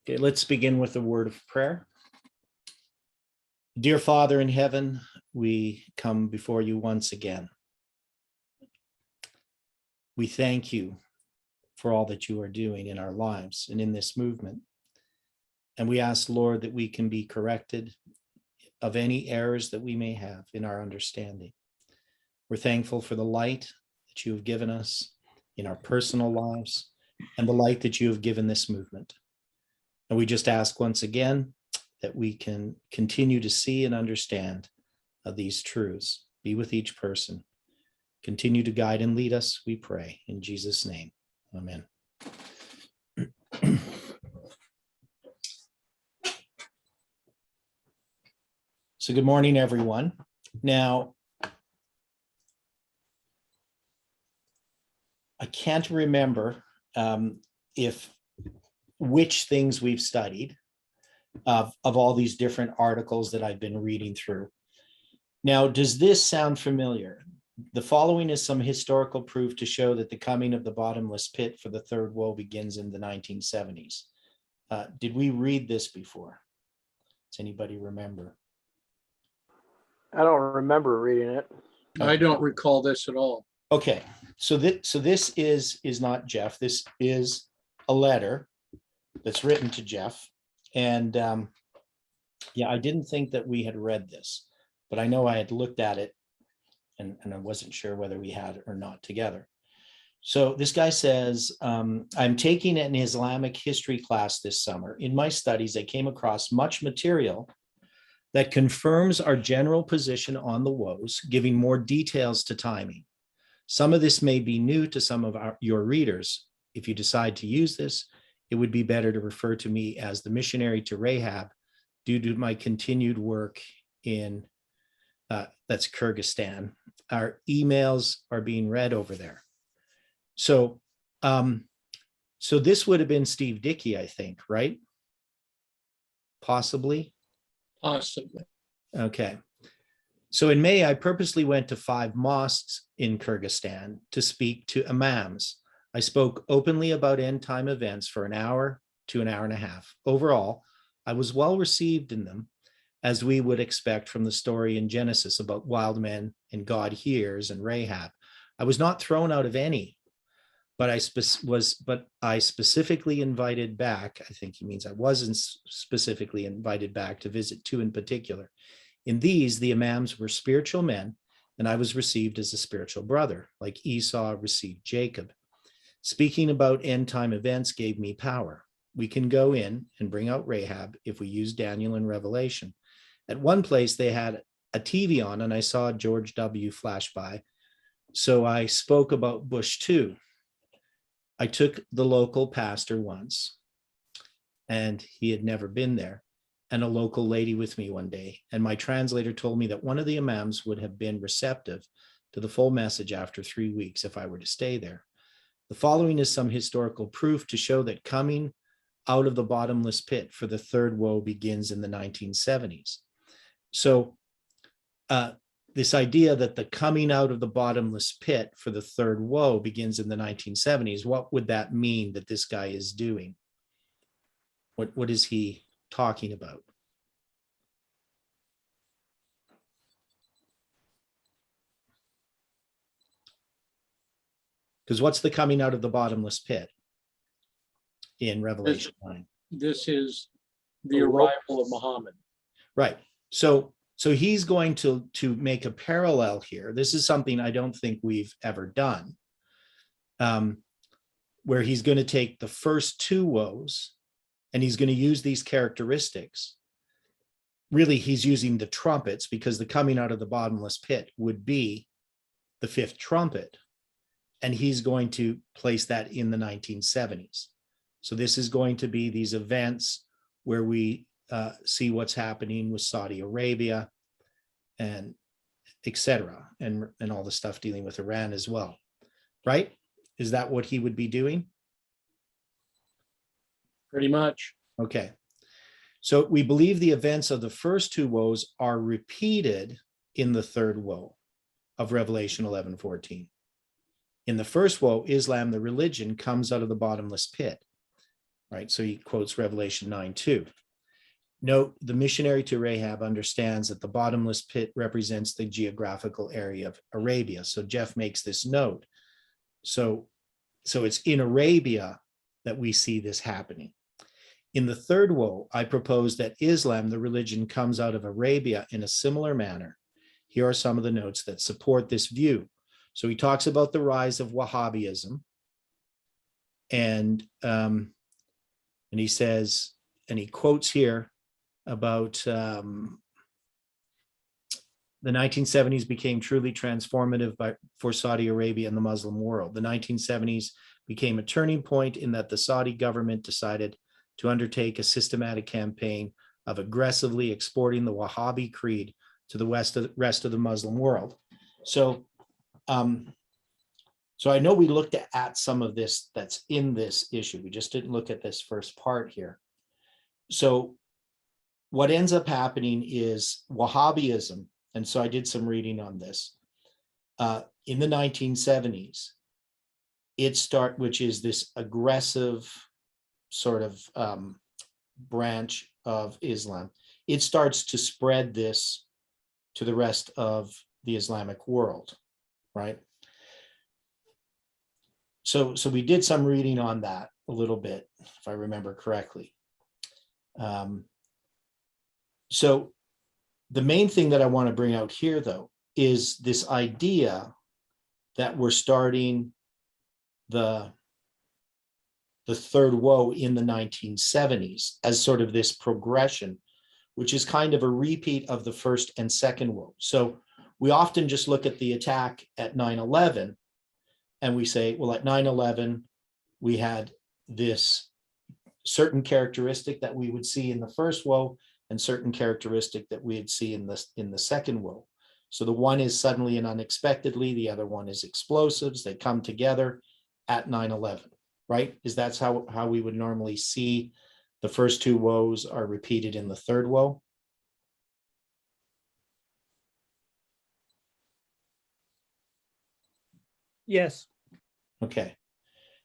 Okay, let's begin with a word of prayer. Dear Father in heaven, we come before you once again. We thank you for all that you are doing in our lives and in this movement. And we ask, Lord, that we can be corrected of any errors that we may have in our understanding. We're thankful for the light that you have given us in our personal lives and the light that you have given this movement. And we just ask once again that we can continue to see and understand these truths. Be with each person. Continue to guide and lead us, we pray. In Jesus' name, amen. So good morning, everyone. Now, I can't remember which things we've studied of all these different articles that I've been reading through. Now, does this sound familiar? The following is some historical proof to show that the coming of the bottomless pit for the third woe begins in the 1970s. Did we read this before? Does anybody remember? I don't remember reading it. I don't recall this at all. Okay, so this is not Jeff. This is a letter that's written to Jeff. And yeah, I didn't think that we had read this, but I know I had looked at it and I wasn't sure whether we had or not together. So this guy says, I'm taking an Islamic history class this summer. In my studies, I came across much material that confirms our general position on the woes, giving more details to timing. Some of this may be new to some of your readers. If you decide to use this, it would be better to refer to me as the missionary to Rahab due to my continued work in, that's Kyrgyzstan. Our emails are being read over there. So, so this would have been Steve Dickey, I think, right? Possibly. Possibly. Okay. So in May, I purposely went to 5 mosques in Kyrgyzstan to speak to imams. I spoke openly about end time events for an hour to an hour and a half. Overall, I was well received in them, as we would expect from the story in Genesis about wild men and God hears and Rahab. I was not thrown out of any, but I specifically invited back. I think he means I wasn't specifically invited back to visit 2 in particular. In these, the imams were spiritual men, and I was received as a spiritual brother, like Esau received Jacob. Speaking about end time events gave me power. We can go in and bring out Rahab if we use Daniel and Revelation. At one place, they had a TV on, and I saw George W. flash by. So I spoke about Bush too. I took the local pastor once, and he had never been there, and a local lady with me one day. And my translator told me that one of the imams would have been receptive to the full message after 3 weeks if I were to stay there. The following is some historical proof to show that coming out of the bottomless pit for the third woe begins in the 1970s. So this idea that the coming out of the bottomless pit for the third woe begins in the 1970s, what would that mean that this guy is doing? What is he talking about? Because what's the coming out of the bottomless pit in Revelation 9? This is the arrival of Muhammad. Right. So he's going to make a parallel here. This is something I don't think we've ever done, where he's going to take the first 2 woes and he's going to use these characteristics. Really, he's using the trumpets because the coming out of the bottomless pit would be the 5th trumpet. And he's going to place that in the 1970s. So this is going to be these events where we see what's happening with Saudi Arabia and etc. and all the stuff dealing with Iran as well, right? Is that what he would be doing? Pretty much. Okay. So we believe the events of the first 2 woes are repeated in the third woe of Revelation 11:14. In the first woe, Islam, the religion, comes out of the bottomless pit. right? So he quotes Revelation 9:2. Note, the missionary to Rahab understands that the bottomless pit represents the geographical area of Arabia. So Jeff makes this note. So it's in Arabia that we see this happening. In the third woe, I propose that Islam, the religion, comes out of Arabia in a similar manner. Here are some of the notes that support this view. So he talks about the rise of Wahhabism, and he says, and he quotes here about the 1970s became truly transformative for Saudi Arabia and the Muslim world. The 1970s became a turning point in that the Saudi government decided to undertake a systematic campaign of aggressively exporting the Wahhabi creed to the rest of the Muslim world. So I know we looked at some of this that's in this issue. We just didn't look at this first part here. So what ends up happening is Wahhabism, and so I did some reading on this, in the 1970s, which is this aggressive sort of branch of Islam, it starts to spread this to the rest of the Islamic world, right? So we did some reading on that a little bit, if I remember correctly. So the main thing that I want to bring out here, though, is this idea that we're starting the third woe in the 1970s as sort of this progression, which is kind of a repeat of the first and second woe. So we often just look at the attack at 9/11 and we say, well, at 9/11, we had this certain characteristic that we would see in the first woe and certain characteristic that we'd see in the second woe. So the one is suddenly and unexpectedly, the other one is explosives. They come together at 9/11, right? That's how we would normally see the first two woes are repeated in the third woe. Yes. Okay.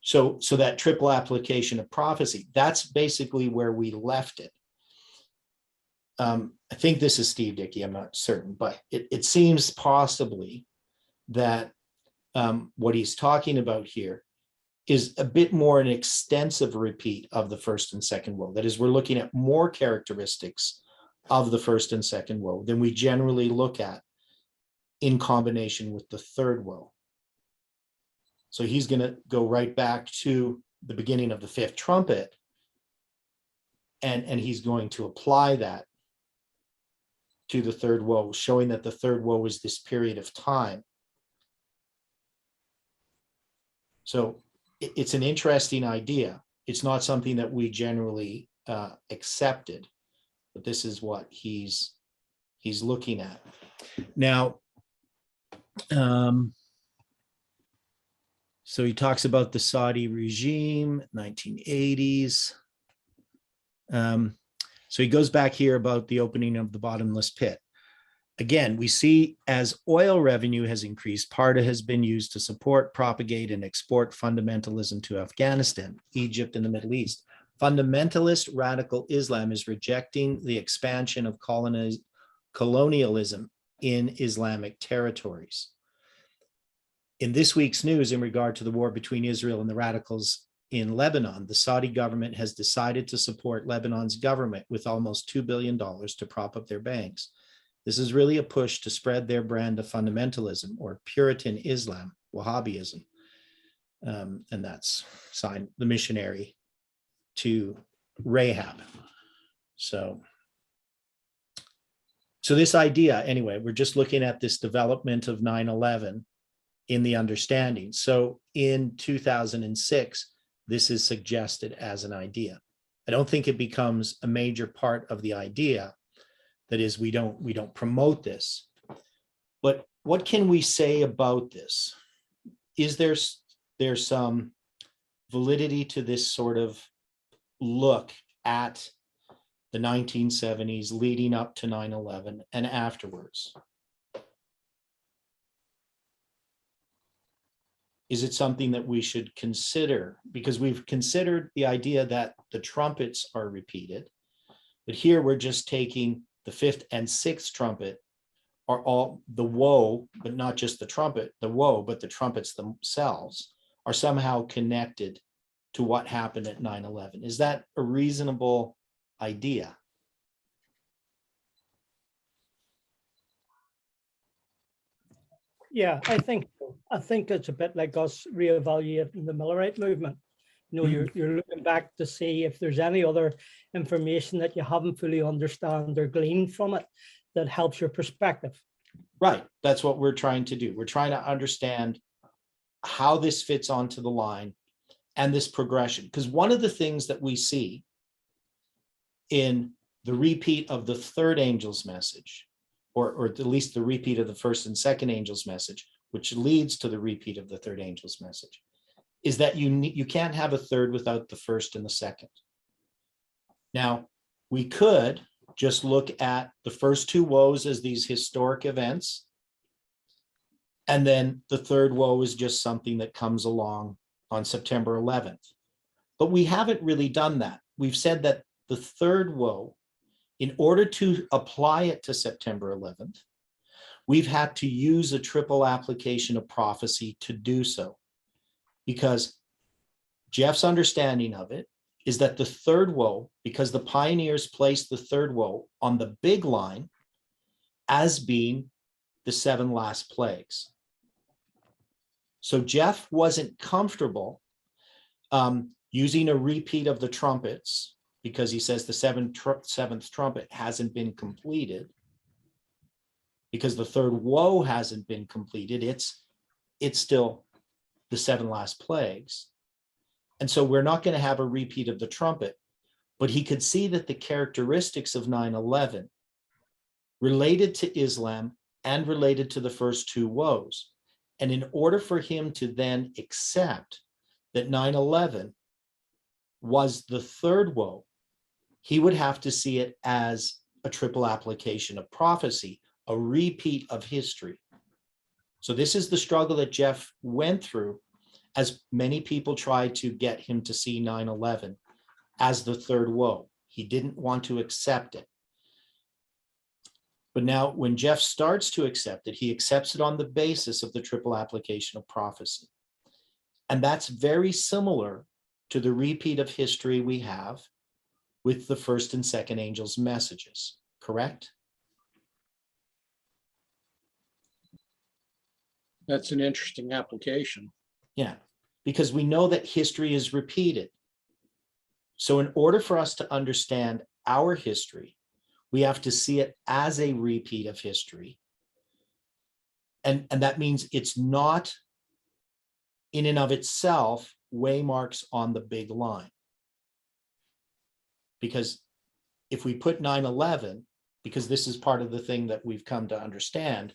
So that triple application of prophecy, that's basically where we left it. I think this is Steve Dickey, I'm not certain, but it seems possibly that what he's talking about here is a bit more an extensive repeat of the first and second woe. That is, we're looking at more characteristics of the first and second woe than we generally look at in combination with the third woe. So he's going to go right back to the beginning of the fifth trumpet, and he's going to apply that to the third woe, showing that the third woe is this period of time. So it's an interesting idea. It's not something that we generally accepted, but this is what he's looking at. Now, so he talks about the Saudi regime, 1980s. So he goes back here about the opening of the bottomless pit. Again, we see as oil revenue has increased, part has been used to support, propagate, and export fundamentalism to Afghanistan, Egypt, and the Middle East. Fundamentalist radical Islam is rejecting the expansion of colonialism in Islamic territories. In this week's news, in regard to the war between Israel and the radicals in Lebanon, the Saudi government has decided to support Lebanon's government with almost $2 billion to prop up their banks. This is really a push to spread their brand of fundamentalism or Puritan Islam, Wahhabism. And that's signed the missionary to Rahab. So this idea, anyway, we're just looking at this development of 9/11 in the understanding. So in 2006, this is suggested as an idea. I don't think it becomes a major part of the idea. That is, we don't promote this. But what can we say about this? Is there some validity to this sort of look at the 1970s leading up to 9/11 and afterwards? Is it something that we should consider? Because we've considered the idea that the trumpets are repeated, but here we're just taking the fifth and sixth trumpet are all the woe, but not just the trumpet, the woe, but the trumpets themselves are somehow connected to what happened at 9/11. Is that a reasonable idea? Yeah, I think it's a bit like us reevaluating the Millerite movement. You know, you're looking back to see if there's any other information that you haven't fully understand or gleaned from it that helps your perspective. Right. That's what we're trying to do. We're trying to understand how this fits onto the line and this progression. Because one of the things that we see in the repeat of the third angel's message, or at least the repeat of the first and second angel's message, which leads to the repeat of the third angel's message, is that you can't have a third without the first and the second. Now, we could just look at the first two woes as these historic events, and then the third woe is just something that comes along on September 11th. But we haven't really done that. We've said that the third woe, in order to apply it to September 11th, we've had to use a triple application of prophecy to do so. Because Jeff's understanding of it is that the third woe, because the pioneers placed the third woe on the big line as being the 7 last plagues. So Jeff wasn't comfortable using a repeat of the trumpets because he says the seventh trumpet hasn't been completed, because the third woe hasn't been completed. It's still the 7 last plagues. And so we're not going to have a repeat of the trumpet, but he could see that the characteristics of 9/11 related to Islam and related to the first two woes. And in order for him to then accept that 9/11 was the third woe, he would have to see it as a triple application of prophecy, a repeat of history. So this is the struggle that Jeff went through, as many people tried to get him to see 9/11 as the third woe. He didn't want to accept it. But now when Jeff starts to accept it, he accepts it on the basis of the triple application of prophecy. And that's very similar to the repeat of history we have with the first and second angels' messages, correct? That's an interesting application. Yeah, because we know that history is repeated. So in order for us to understand our history, we have to see it as a repeat of history. And that means it's not in and of itself waymarks on the big line. Because if we put 9/11, because this is part of the thing that we've come to understand,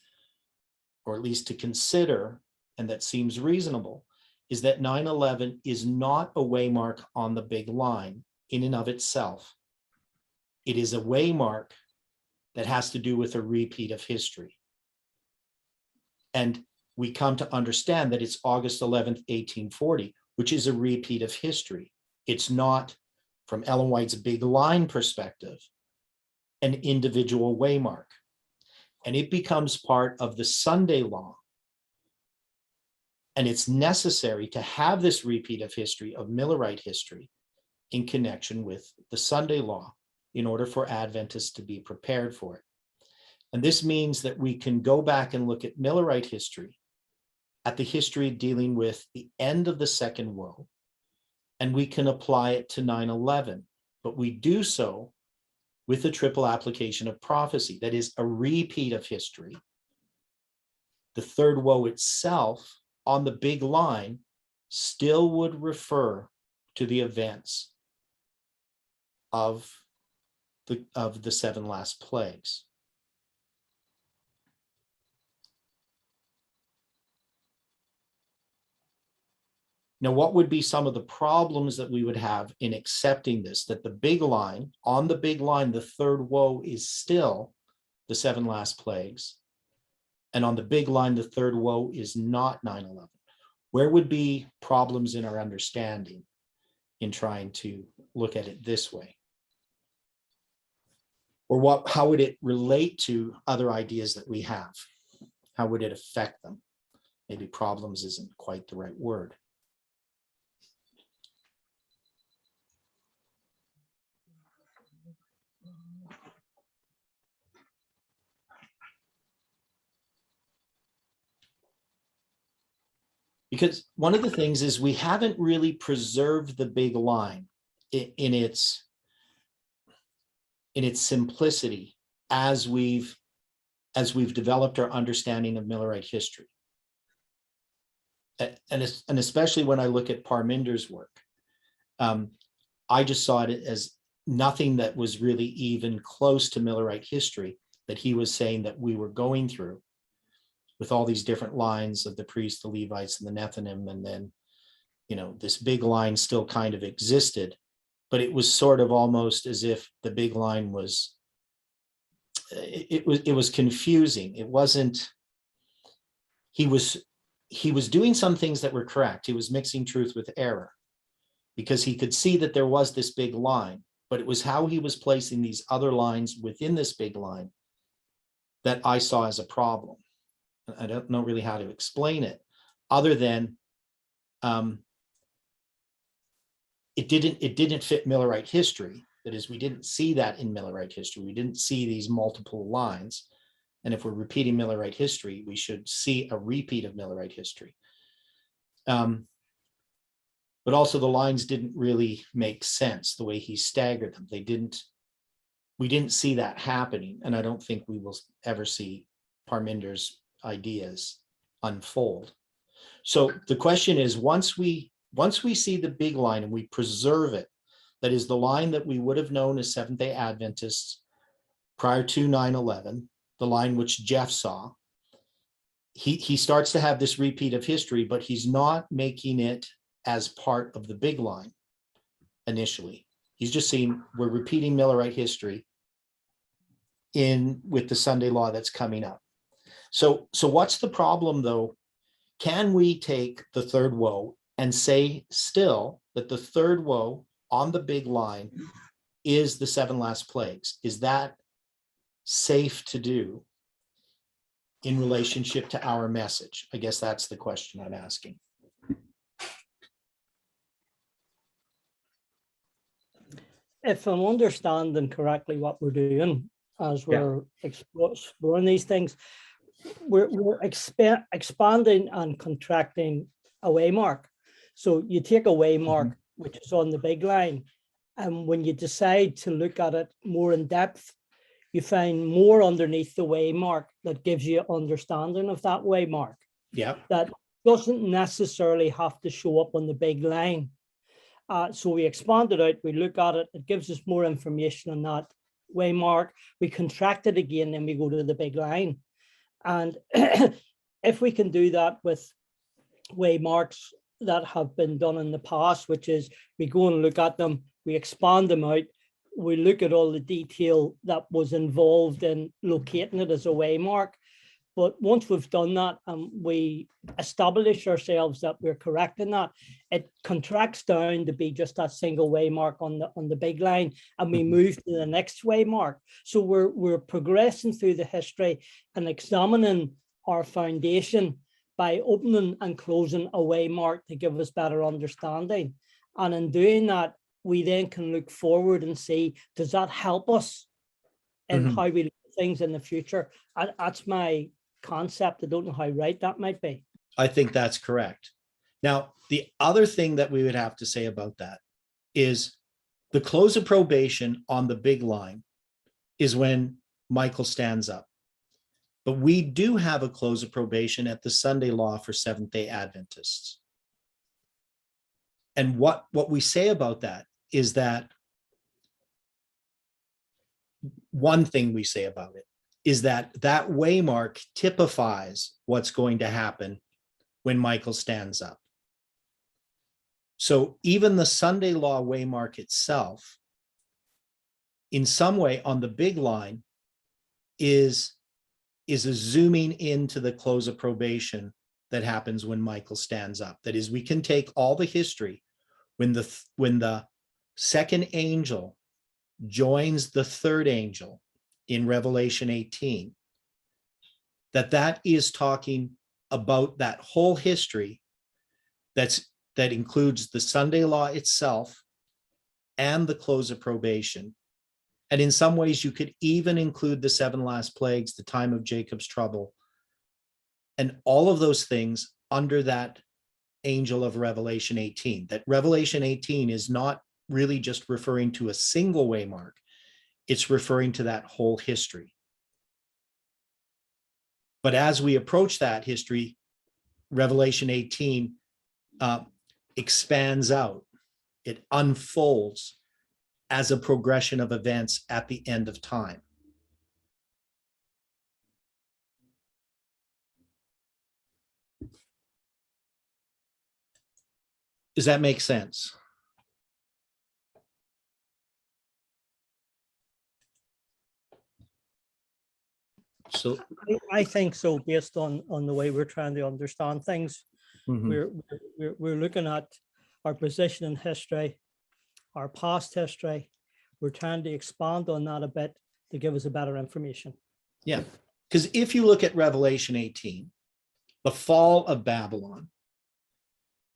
or at least to consider, and that seems reasonable, is that 9/11 is not a waymark on the big line in and of itself. It is a waymark that has to do with a repeat of history. And we come to understand that it's August 11th, 1840, which is a repeat of history. It's not, from Ellen White's big line perspective, an individual waymark. And it becomes part of the Sunday law. And it's necessary to have this repeat of history, of Millerite history, in connection with the Sunday law in order for Adventists to be prepared for it. And this means that we can go back and look at Millerite history, at the history dealing with the end of the second woe, and we can apply it to 9/11, but we do so with a triple application of prophecy, that is a repeat of history. The third woe itself on the big line still would refer to the events of the 7 last plagues. Now, what would be some of the problems that we would have in accepting this, that the big line, on the big line, the third woe is still the 7 last plagues, and on the big line, the third woe is not 9/11? Where would be problems in our understanding in trying to look at it this way? Or how would it relate to other ideas that we have? How would it affect them? Maybe problems isn't quite the right word. Because one of the things is we haven't really preserved the big line in its simplicity as we've developed our understanding of Millerite history. And especially when I look at Parminder's work, I just saw it as nothing that was really even close to Millerite history that he was saying that we were going through, with all these different lines of the priests, the Levites, and the Nethinim, and then, this big line still kind of existed, but it was sort of almost as if the big line was, it was confusing. It wasn't, he was doing some things that were correct. He was mixing truth with error because he could see that there was this big line, but it was how he was placing these other lines within this big line that I saw as a problem. I don't know really how to explain it, other than it didn't fit Millerite history. That is, we didn't see that in Millerite history. We didn't see these multiple lines. And if we're repeating Millerite history, we should see a repeat of Millerite history. But also the lines didn't really make sense the way he staggered them. We didn't see that happening. And I don't think we will ever see Parminder's ideas unfold. So the question is, once we see the big line and we preserve it, that is the line that we would have known as Seventh-day Adventists prior to 9/11, the line which Jeff saw, he starts to have this repeat of history, but he's not making it as part of the big line initially. He's just saying we're repeating Millerite history with the Sunday law that's coming up. So what's the problem though? Can we take the third woe and say still that the third woe on the big line is the 7 last plagues? Is that safe to do in relationship to our message? I guess that's the question I'm asking. If I'm understanding correctly what we're doing as we're exploring these things, we're expanding and contracting a waymark. So you take a waymark, which is on the big line, and when you decide to look at it more in depth, you find more underneath the waymark that gives you understanding of that waymark. Yeah. That doesn't necessarily have to show up on the big line. So we expand it out, we look at it, it gives us more information on that waymark. We contract it again, then we go to the big line. And if we can do that with waymarks that have been done in the past, which is we go and look at them, we expand them out, we look at all the detail that was involved in locating it as a waymark. But once we've done that and we establish ourselves that we're correct in that, it contracts down to be just that single waymark on the big line, and we move to the next waymark. So we're progressing through the history and examining our foundation by opening and closing a waymark to give us better understanding. And in doing that, we then can look forward and see, does that help us in how we look at things in the future? That's my concept. I don't know how right that might be. I think that's correct. Now, the other thing that we would have to say about that is the close of probation on the big line is when Michael stands up. But we do have a close of probation at the Sunday law for Seventh-day Adventists. And what we say about that is that one thing we say about it is that that waymark typifies what's going to happen when Michael stands up. So even the Sunday law waymark itself, in some way on the big line, is a zooming into the close of probation that happens when Michael stands up. That is, we can take all the history when the second angel joins the third angel in Revelation 18, that is talking about that whole history that includes the Sunday law itself and the close of probation. And in some ways, you could even include the 7 last plagues, the time of Jacob's trouble, and all of those things under that angel of Revelation 18. That Revelation 18 is not really just referring to a single waymark, it's referring to that whole history. But as we approach that history, Revelation 18 expands out, it unfolds as a progression of events at the end of time. Does that make sense? So I think so, based on the way we're trying to understand things. mhm. We're looking at our position in history, our past history. We're trying to expand on that a bit to give us a better information. Yeah, because if you look at Revelation 18, the fall of Babylon,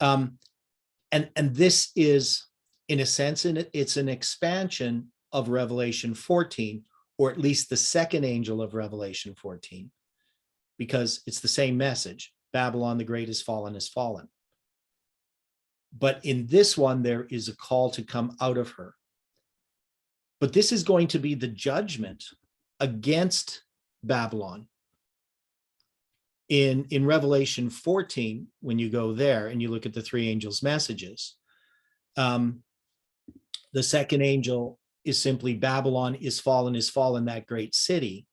and this is, in a sense, it's an expansion of Revelation 14, or at least the second angel of Revelation 14, because it's the same message. Babylon the Great is fallen, is fallen. But in this one, there is a call to come out of her. But this is going to be the judgment against Babylon. In Revelation 14, when you go there and you look at the 3 angels' messages, the second angel is simply Babylon is fallen, that great city,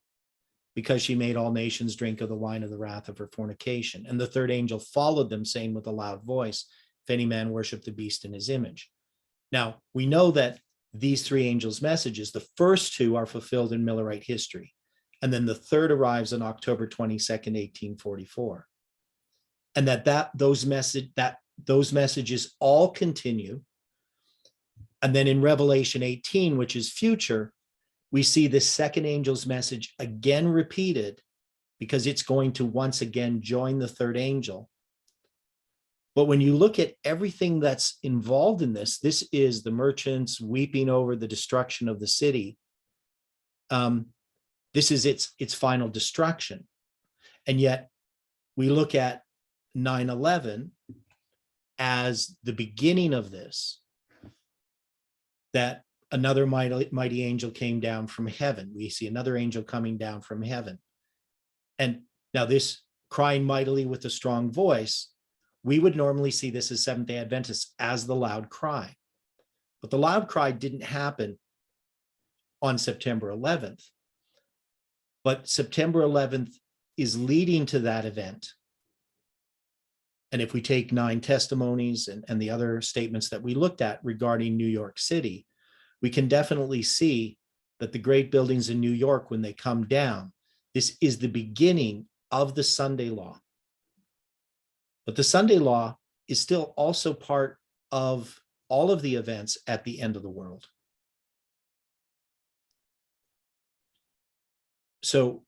because she made all nations drink of the wine of the wrath of her fornication. And the third angel followed them, saying with a loud voice, if any man worship the beast in his image. Now, we know that these 3 angels' messages, the first 2 are fulfilled in Millerite history. And then the third arrives on October 22nd, 1844. And those messages all continue. And then in Revelation 18, which is future, we see this second angel's message again repeated, because it's going to once again join the third angel. But when you look at everything that's involved in this is the merchants weeping over the destruction of the city. This is its final destruction. And yet we look at 9/11 as the beginning of this, that another mighty angel came down from heaven. We see another angel coming down from heaven. And now this crying mightily with a strong voice, we would normally see this as Seventh-day Adventists as the loud cry. But the loud cry didn't happen on September 11th. But September 11th is leading to that event. And if we take 9 testimonies and the other statements that we looked at regarding New York City, we can definitely see that the great buildings in New York, when they come down, this is the beginning of the Sunday law. But the Sunday law is still also part of all of the events at the end of the world. So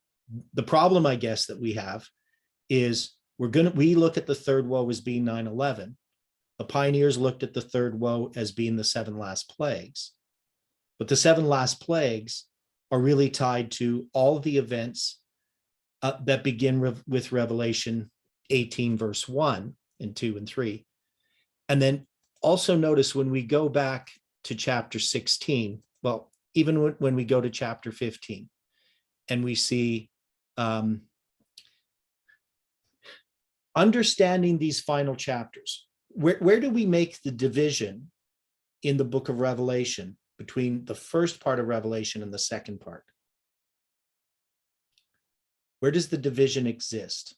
the problem, I guess, that we have is we look at the third woe as being 9/11. The pioneers looked at the third woe as being the 7 last plagues. But the 7 last plagues are really tied to all the events that begin with Revelation 18, verse 1 and 2 and 3. And then also notice when we go back to chapter 16, well, even when we go to chapter 15, and we see understanding these final chapters, where do we make the division in the book of Revelation between the first part of Revelation and the second part? Where does the division exist?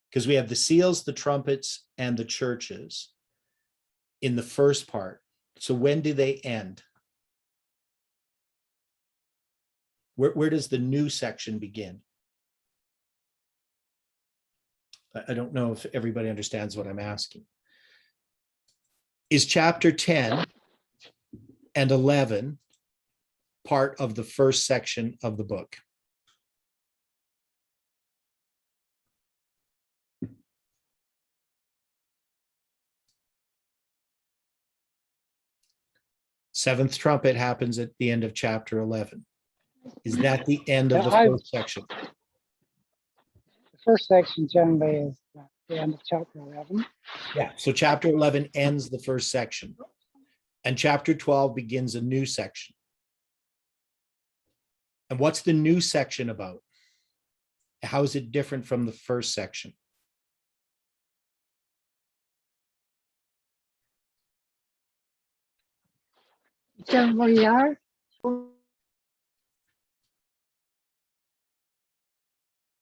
Because we have the seals, the trumpets, and the churches in the first part. So when do they end? Where does the new section begin? I don't know if everybody understands what I'm asking. Is chapter 10 and 11 part of the first section of the book? Seventh trumpet happens at the end of chapter 11. Is that the end of the first section? The first section generally is the end of chapter 11. Yeah. So chapter 11 ends the first section, and chapter 12 begins a new section. And what's the new section about? How is it different from the first section? John, where you are?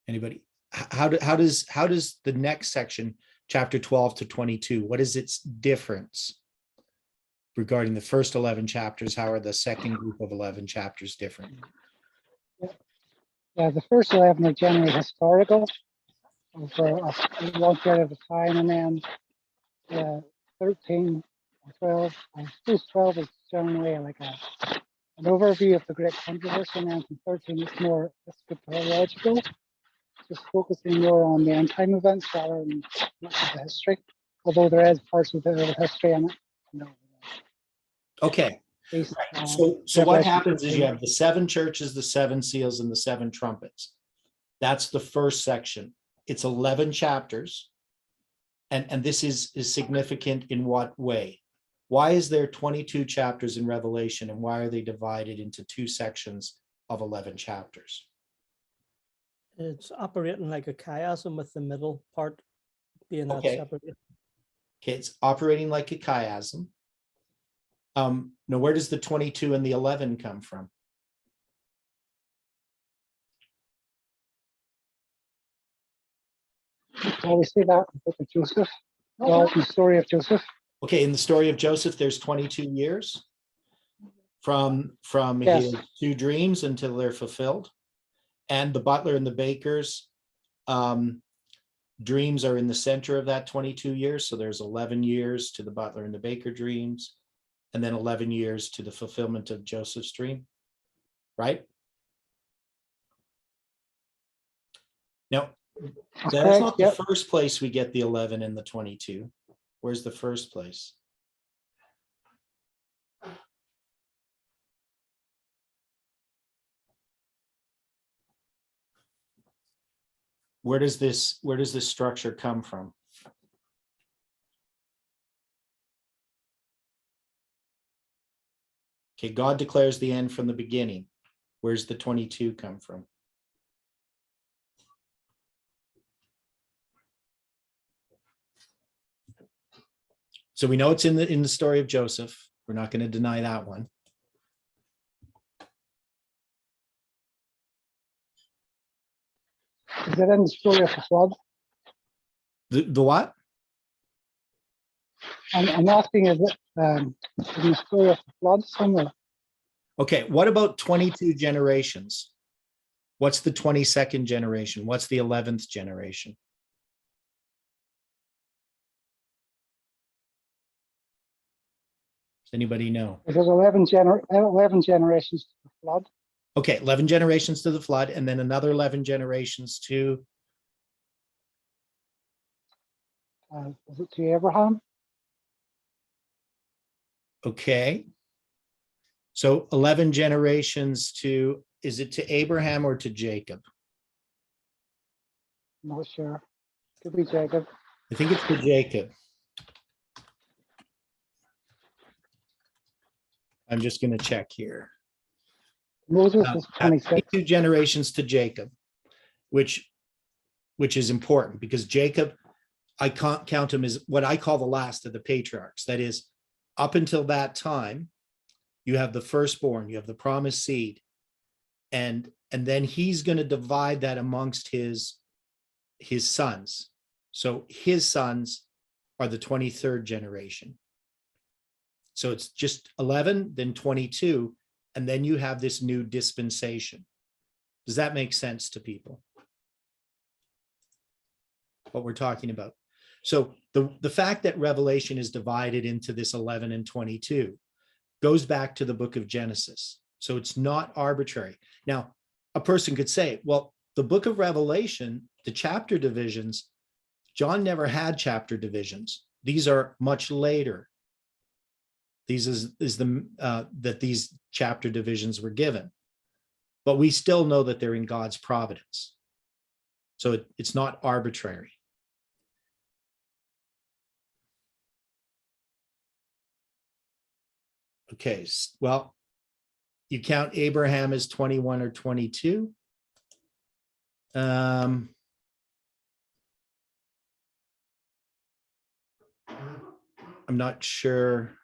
Anybody? How does the next section, chapter 12 to 22, what is its difference regarding the first 11 chapters? How are the second group of 11 chapters different? Yeah, the first 11 are generally historical over a long period of time, and then 13 or 12, I suppose 12 is generally like an overview of the great controversy, and then from 13 it's more eschatological, just focusing more on the end time events rather than much of the history, although there is parts of the history in it. You know, Okay. based, So what Revelation happens is 13. you have the 7 churches, the 7 seals, and the 7 trumpets. That's the first section. It's 11 chapters. And this is significant in what way? Why is there 22 chapters in Revelation, and why are they divided into 2 sections of 11 chapters? It's operating like a chiasm with the middle part being that Okay. separated. Okay, it's operating like a chiasm. Now, where does the 22 and the 11 come from? Well, we see that in the book of Joseph, well, in the story of Joseph. Okay, in the story of Joseph, there's 22 years from Yes. his 2 dreams until they're fulfilled. And the butler and the baker's dreams are in the center of that 22 years. So there's 11 years to the butler and the baker dreams, and then 11 years to the fulfillment of Joseph's dream, right? Now, That's that's correct, not the yep. first place we get the 11 and the 22. Where's the first place? Where does this structure come from? Okay, God declares the end from the beginning. Where's the 22 come from? So we know it's in the story of Joseph. We're not going to deny that one. Is it in the story of the flood? The what? I'm asking, is it in the story of the flood somewhere? Okay, what about 22 generations? What's the 22nd generation? What's the 11th generation? Does anybody know? There's 11 generations to the flood. Okay, 11 generations to the flood, and then another 11 generations to, Is it to Abraham? okay. So 11 generations to, is it to Abraham or to Jacob? Not sure. Could be Jacob. I think it's to Jacob. I'm just going to check here. Moses is 26. 22 generations to Jacob, which is important because Jacob, I can't count him as what I call the last of the patriarchs. That is, up until that time, you have the firstborn, you have the promised seed, and then he's going to divide that amongst his sons. So his sons are the 23rd generation. So it's just 11, then 22, and then you have this new dispensation. Does that make sense to people? what we're talking about. So the fact that Revelation is divided into this 11 and 22 goes back to the book of Genesis. So it's not arbitrary. Now, a person could say, well, the book of Revelation, the chapter divisions, John never had chapter divisions. These are much later. These is the that these chapter divisions were given. But we still know that they're in God's providence. So it's not arbitrary. Okay, well, you count Abraham as 21 or 22. I'm not sure.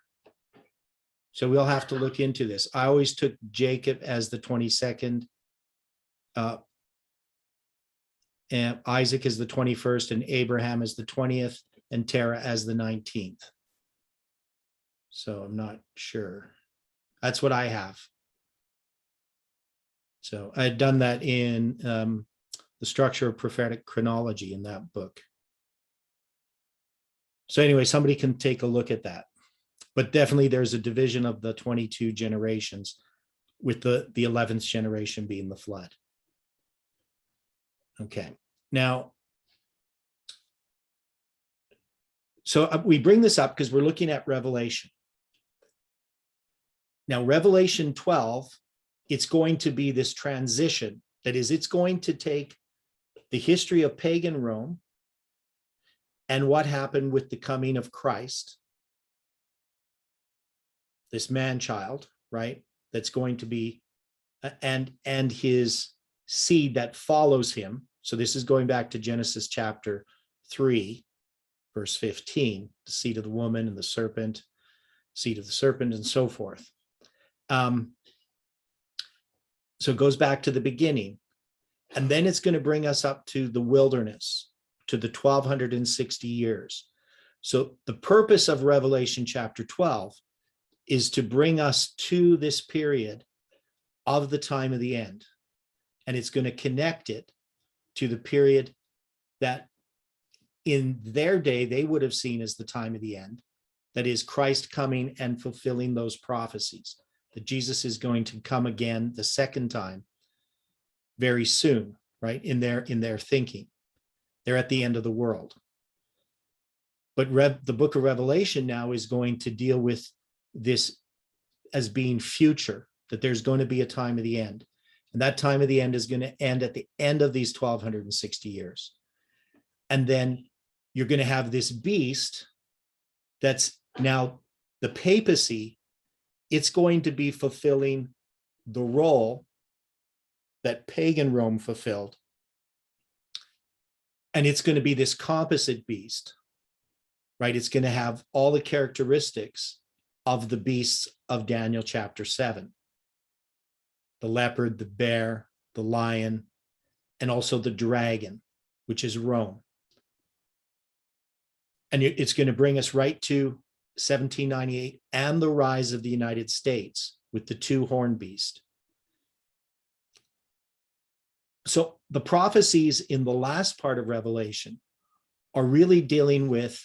So we'll have to look into this. I always took Jacob as the 22nd, and Isaac as the 21st, and Abraham as the 20th, and Terah as the 19th. So I'm not sure. That's what I have. So I had done that in the structure of prophetic chronology in that book. So anyway, somebody can take a look at that. But definitely there's a division of the 22 generations, with the 11th generation being the flood. Okay, now, so we bring this up because we're looking at Revelation. Now, Revelation 12, it's going to be this transition. That is, it's going to take the history of pagan Rome and what happened with the coming of Christ, this man-child, right? That's going to be, and his seed that follows him. So this is going back to Genesis chapter 3, verse 15, the seed of the woman and the serpent, seed of the serpent, and so forth. So it goes back to the beginning. And then it's going to bring us up to the wilderness, to the 1260 years. So the purpose of Revelation chapter 12 is to bring us to this period of the time of the end. And it's going to connect it to the period that in their day they would have seen as the time of the end. That is Christ coming and fulfilling those prophecies, that Jesus is going to come again the second time very soon, right? In their thinking. They're at the end of the world. But the book of Revelation now is going to deal with this as being future, that there's going to be a time of the end. And that time of the end is going to end at the end of these 1260 years. And then you're going to have this beast that's now the papacy. It's going to be fulfilling the role that pagan Rome fulfilled. And it's going to be this composite beast, right? It's going to have all the characteristics of the beasts of Daniel chapter 7. The leopard, the bear, the lion, and also the dragon, which is Rome. And it's going to bring us right to 1798 and the rise of the United States with the two horned beast. So the prophecies in the last part of Revelation are really dealing with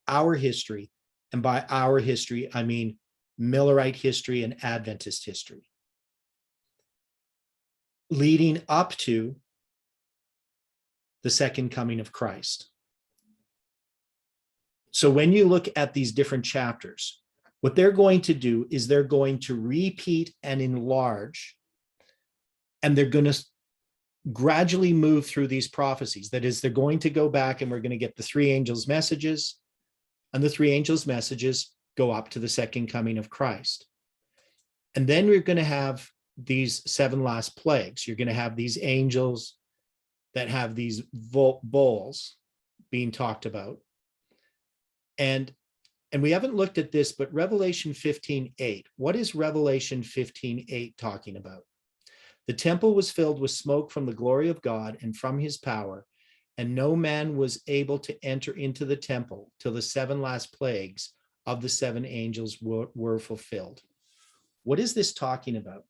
our history. And by our history, I mean Millerite history and Adventist history, leading up to the second coming of Christ. So when you look at these different chapters, what they're going to do is they're going to repeat and enlarge, and they're going to gradually move through these prophecies. That is, they're going to go back and we're going to get the three angels' messages, and the three angels' messages go up to the second coming of Christ. And then we're going to have these seven last plagues. You're going to have these angels that have these bowls being talked about. And we haven't looked at this, but Revelation 15:8. What is Revelation 15:8 talking about? The temple was filled with smoke from the glory of God and from his power, and no man was able to enter into the temple till the seven last plagues of the seven angels were fulfilled. What is this talking about?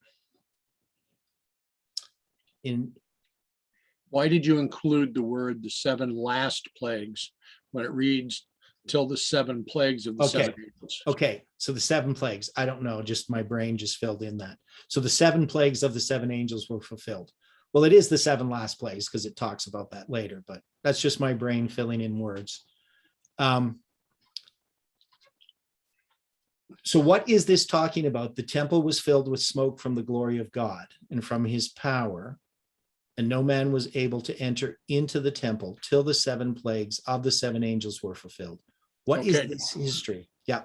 Why did you include the word the seven last plagues when it reads till the seven plagues of the Okay. seven angels? Okay, so the seven plagues, I don't know, just my brain just filled in that. So the seven plagues of the seven angels were fulfilled. Well, it is the seven last plagues because it talks about that later, but that's just my brain filling in words. So what is this talking about? The temple was filled with smoke from the glory of God and from his power, and no man was able to enter into the temple till the seven plagues of the seven angels were fulfilled. What is Okay. this history? Yeah,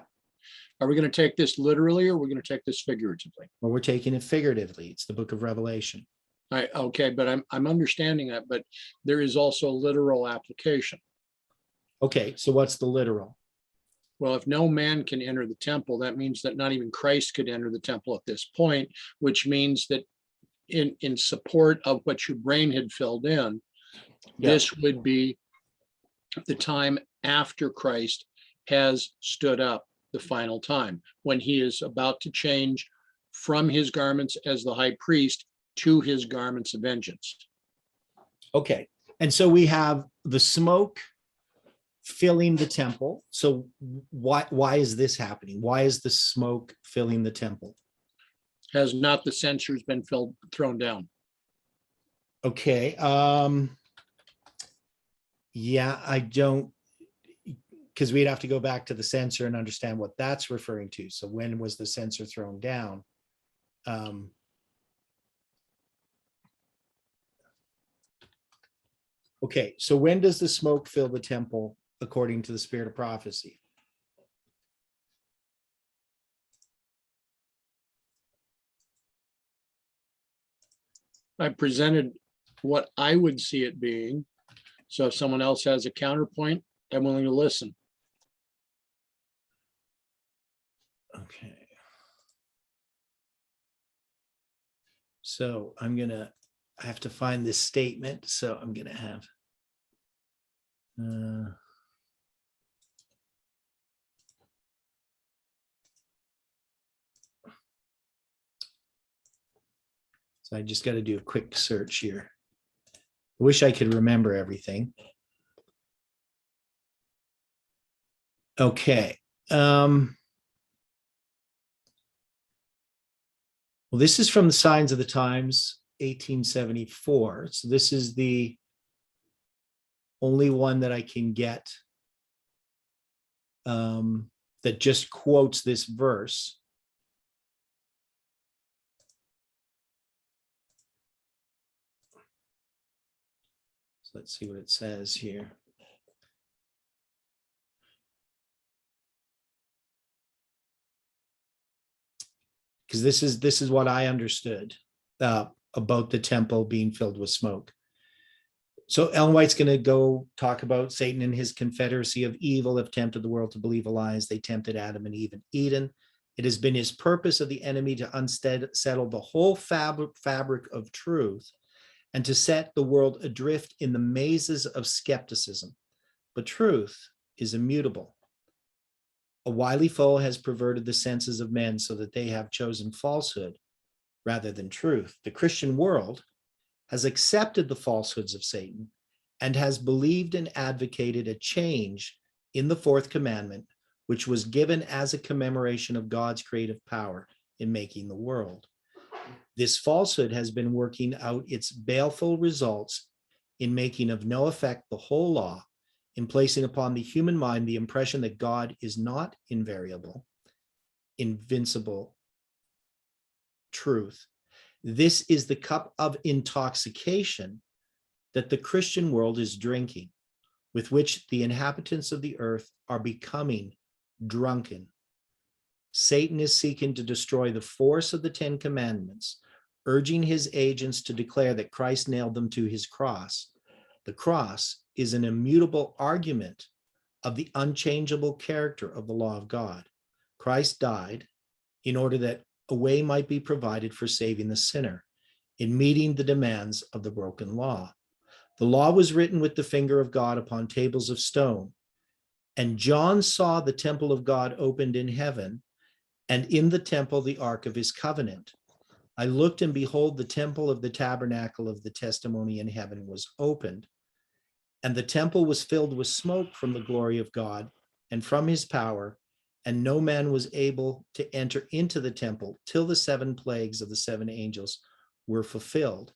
Are we going to take this literally or are we going to take this figuratively? well, we're taking it figuratively. It's the book of Revelation. Okay, but I'm understanding that, but there is also literal application. Okay, so what's the literal? Well, if no man can enter the temple, that means that not even Christ could enter the temple at this point, which means that in support of what your brain had filled in, Yeah. this would be the time after Christ has stood up the final time, when he is about to change from his garments as the high priest to his garments of vengeance. Okay, and so we have the smoke filling the temple. So why is this happening? Why is the smoke filling the temple? Has not the censers been thrown down? Okay, yeah, I don't, because we'd have to go back to the censer and understand what that's referring to. So when was the censer thrown down? Okay, so when does the smoke fill the temple according to the spirit of prophecy? I presented what I would see it being. So if someone else has a counterpoint, I'm willing to listen. Okay. So I have to find this statement. So I'm gonna have. So I just got to do a quick search here. I wish I could remember everything. Okay. Well, this is from the Signs of the Times, 1874. So this is the only one that I can get that just quotes this verse. So let's see what it says here. Because this is what I understood about the temple being filled with smoke. So Ellen White's going to go talk about Satan and his confederacy of evil have tempted the world to believe lies. They tempted Adam and Eve in Eden. It has been his purpose of the enemy to unsettle the whole fabric of truth and to set the world adrift in the mazes of skepticism. But truth is immutable. A wily foe has perverted the senses of men so that they have chosen falsehood rather than truth. The Christian world has accepted the falsehoods of Satan and has believed and advocated a change in the fourth commandment, which was given as a commemoration of God's creative power in making the world. This falsehood has been working out its baleful results in making of no effect the whole law, in placing upon the human mind the impression that God is not invariable, invincible truth. This is the cup of intoxication that the Christian world is drinking, with which the inhabitants of the earth are becoming drunken. Satan is seeking to destroy the force of the Ten Commandments, urging his agents to declare that Christ nailed them to his cross. The cross is an immutable argument of the unchangeable character of the law of God. Christ died in order that a way might be provided for saving the sinner in meeting the demands of the broken law. The law was written with the finger of God upon tables of stone, and John saw the temple of God opened in heaven, and in the temple the ark of his covenant. I looked, and behold, the temple of the tabernacle of the testimony in heaven was opened, and the temple was filled with smoke from the glory of God and from his power, and no man was able to enter into the temple till the 7 plagues of the 7 angels were fulfilled.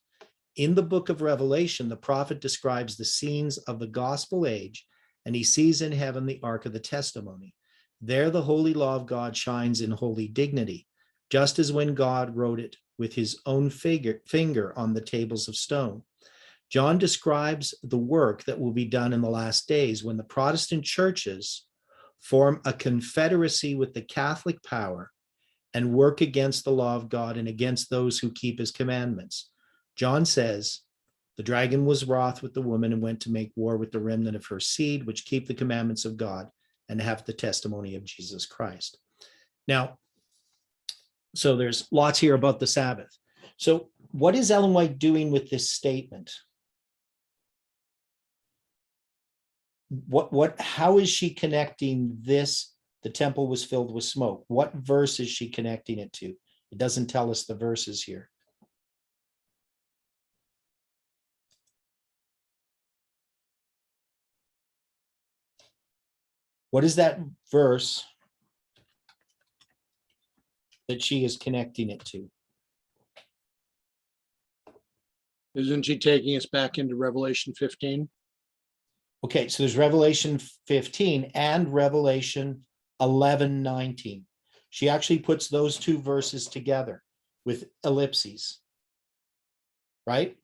In the book of Revelation, the prophet describes the scenes of the gospel age, and he sees in heaven the ark of the testimony. There the holy law of God shines in holy dignity, just as when God wrote it with his own finger on the tables of stone. John describes the work that will be done in the last days when the Protestant churches form a confederacy with the Catholic power and work against the law of God and against those who keep his commandments. John says, the dragon was wroth with the woman and went to make war with the remnant of her seed, which keep the commandments of God and have the testimony of Jesus Christ. Now, so there's lots here about the Sabbath. So what is Ellen White doing with this statement? How is she connecting this? The temple was filled with smoke. What verse is she connecting it to? It doesn't tell us the verses here. What is that verse that she is connecting it to? Isn't she taking us back into Revelation 15? Okay, so there's Revelation 15 and Revelation 11:19. She actually puts those 2 verses together with ellipses, right?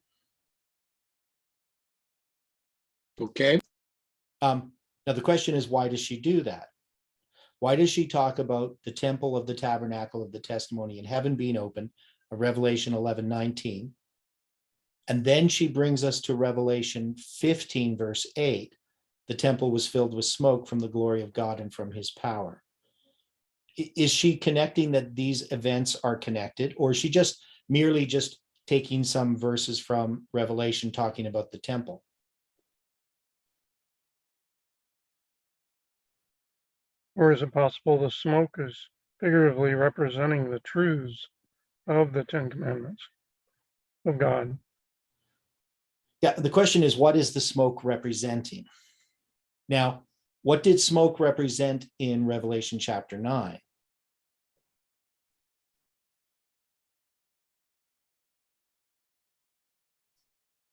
Okay. Now the question is, why does she do that? Why does she talk about the temple of the tabernacle of the testimony in heaven being open, Revelation 11:19? And then she brings us to Revelation 15, verse 8. The temple was filled with smoke from the glory of God and from his power. Is she connecting that these events are connected, or is she just merely just taking some verses from Revelation talking about the temple? Or is it possible the smoke is figuratively representing the truths of the 10 Commandments of God? Yeah, the question is, what is the smoke representing? Now, what did smoke represent in Revelation chapter 9?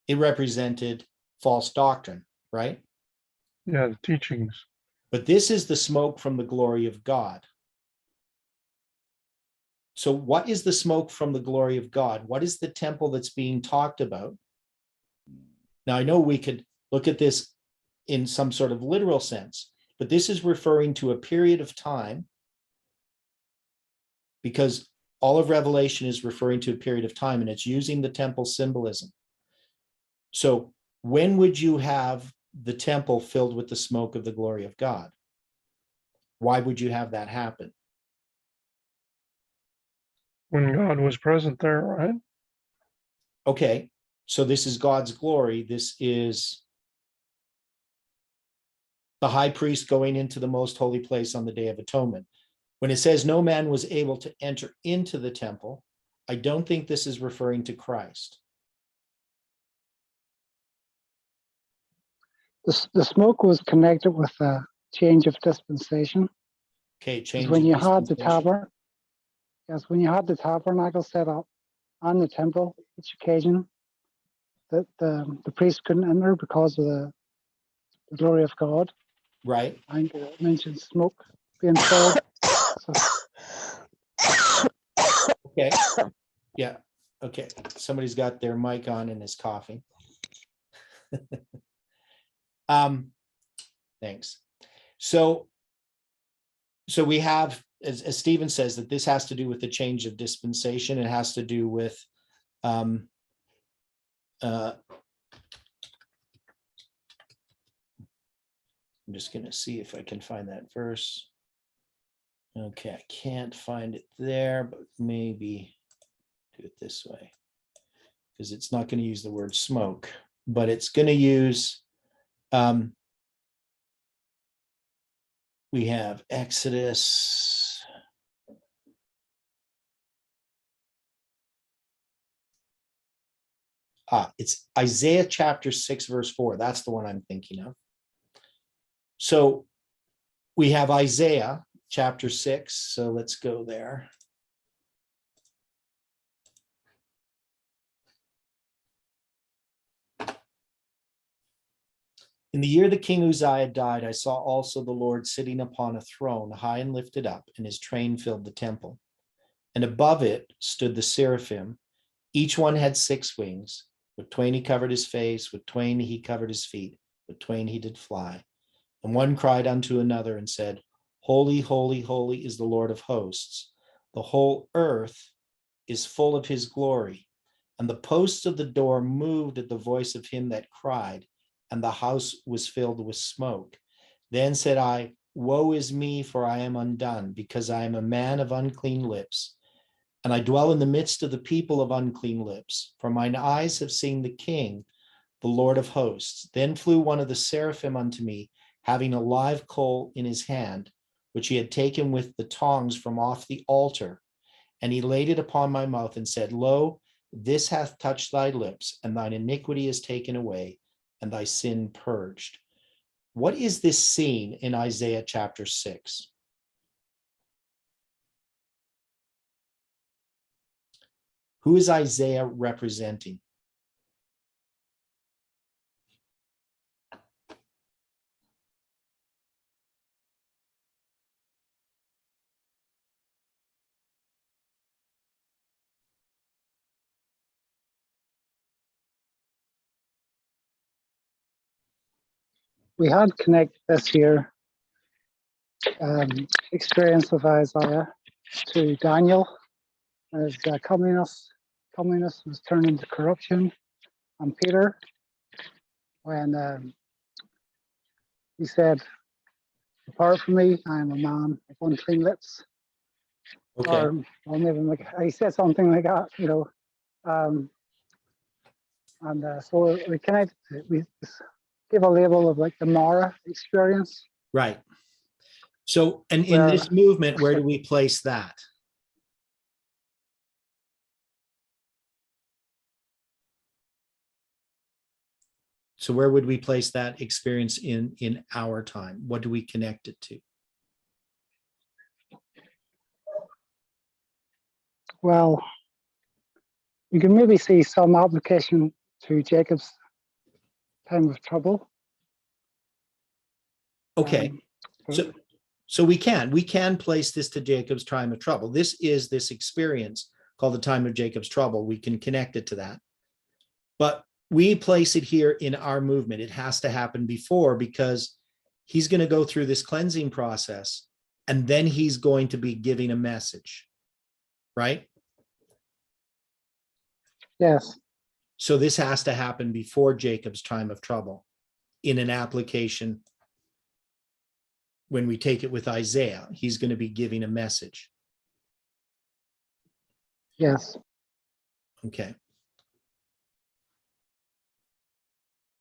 It represented false doctrine, right? Yeah, the teachings. But this is the smoke from the glory of God. So what is the smoke from the glory of God? What is the temple that's being talked about? Now, I know we could look at this in some sort of literal sense, but this is referring to a period of time, because all of Revelation is referring to a period of time, and it's using the temple symbolism. So when would you have the temple filled with the smoke of the glory of God? Why would you have that happen? When God was present there, right? Okay, so this is God's glory. This is the high priest going into the most holy place on the Day of Atonement. When it says no man was able to enter into the temple, I don't think this is referring to Christ. The smoke was connected with a change of dispensation. Okay, 'Cause change when of you had dispensation. when you had the tabernacle set up on the temple, each occasion that the priest couldn't enter because of the glory of God. Right. I think it mentions smoke being filled. So Okay. Yeah. Okay. Somebody's got their mic on and is coughing. Thanks. So we have, as Stephen says, that this has to do with the change of dispensation. It has to do with I'm just going to see if I can find that verse. Okay, I can't find it there, but maybe do it this way, because it's not going to use the word smoke, but it's going to use, we have Exodus. It's Isaiah chapter 6, verse 4. That's the one I'm thinking of. So we have Isaiah chapter 6. So let's go there. In the year the king Uzziah died, I saw also the Lord sitting upon a throne, high and lifted up, and his train filled the temple. And above it stood the seraphim. Each one had 6 wings. With twain he covered his face, with twain he covered his feet, with twain he did fly. And one cried unto another and said, Holy, holy, holy is the Lord of hosts. The whole earth is full of his glory. And the posts of the door moved at the voice of him that cried, and the house was filled with smoke. Then said I, Woe is me, for I am undone, because I am a man of unclean lips, and I dwell in the midst of the people of unclean lips. For mine eyes have seen the King, the Lord of hosts. Then flew one of the seraphim unto me, having a live coal in his hand, which he had taken with the tongs from off the altar. And he laid it upon my mouth and said, Lo, this hath touched thy lips, and thine iniquity is taken away, and thy sin purged. What is this scene in Isaiah chapter 6? Who is Isaiah representing? We had connected this year experience of Isaiah to Daniel as communist was turned into corruption, and Peter when he said, "Apart from me, I am a man of unclean lips." Okay. Or maybe like he said something like that, you know. So we connected. We give a label of like the Mara experience. Right. So, and in Where- this movement, where do we place that? So where would we place that experience in our time? What do we connect it to? Well, you can maybe see some application to Jacob's time of trouble. Okay. Um, So we can place this to Jacob's time of trouble. This is this experience called the time of Jacob's trouble. We can connect it to that. But we place it here in our movement. It has to happen before, because he's going to go through this cleansing process, and then he's going to be giving a message, right? Yes. So this has to happen before Jacob's time of trouble in an application. When we take it with Isaiah, he's going to be giving a message. Yes. Okay.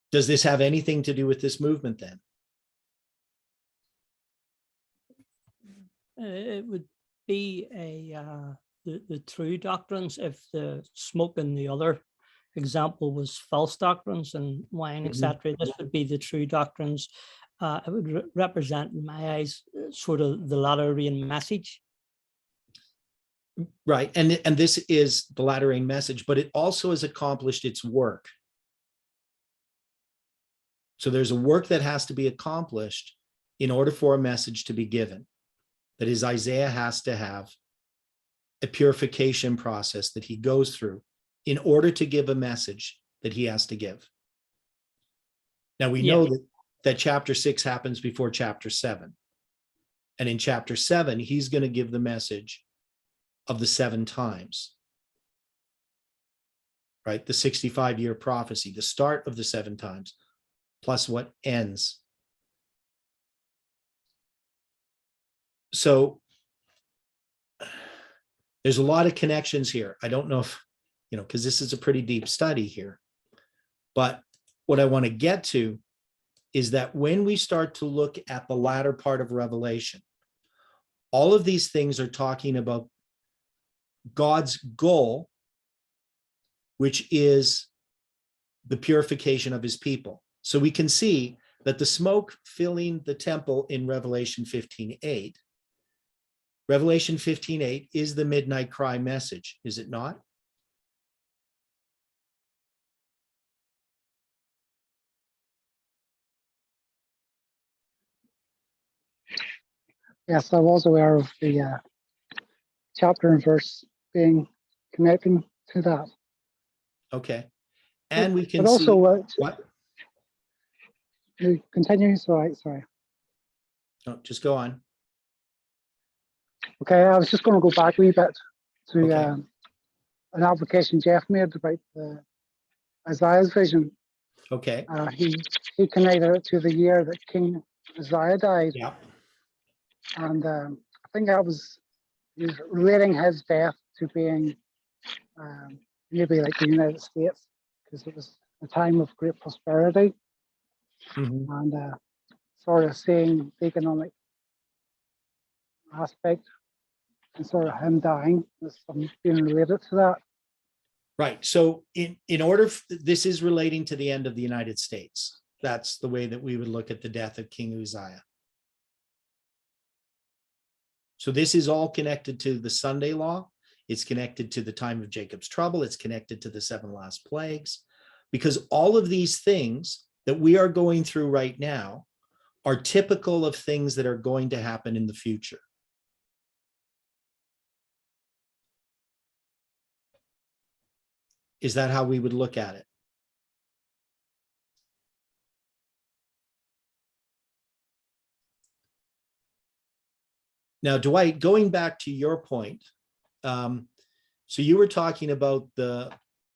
Does this have anything to do with this movement then? It would be the true doctrines if the smoke in the other example was false doctrines and wine, etc. This would be the true doctrines. It would represent, in my eyes, sort of the latter rain message. Right. And this is the latter rain message, but it also has accomplished its work. So there's a work that has to be accomplished in order for a message to be given. That is, Isaiah has to have a purification process that he goes through in order to give a message that he has to give. Now we know that chapter 6 happens before chapter 7. And in chapter 7, he's going to give the message of the 7 times. Right? The 65-year prophecy, the start of the 7 times, plus what ends. So there's a lot of connections here. I don't know if, because this is a pretty deep study here. But what I want to get to is that when we start to look at the latter part of Revelation, all of these things are talking about God's goal, which is the purification of his people. So we can see that the smoke filling the temple in Revelation 15:8, Revelation 15:8 is the midnight cry message, is it not? Yes, I was aware of the chapter and verse being connecting to that. Okay. And we can But also, see what? continue. Sorry. No, just go on. Okay, I was just going to go back a wee bit to Okay. an application Jeff made about Isaiah's vision. Okay. He connected it to the year that King Isaiah died, Yeah. and I think that was he's relating his death to being maybe like the United States, because it was a time of great prosperity Mhm. and sort of seeing the economic aspect and sort of him dying as something being related to that. Right. So in order, this is relating to the end of the United States. That's the way that we would look at the death of King Uzziah. So this is all connected to the Sunday law. It's connected to the time of Jacob's trouble. It's connected to the 7 last plagues, because all of these things that we are going through right now are typical of things that are going to happen in the future. Is that how we would look at it? Now, Dwight, going back to your point, so you were talking about the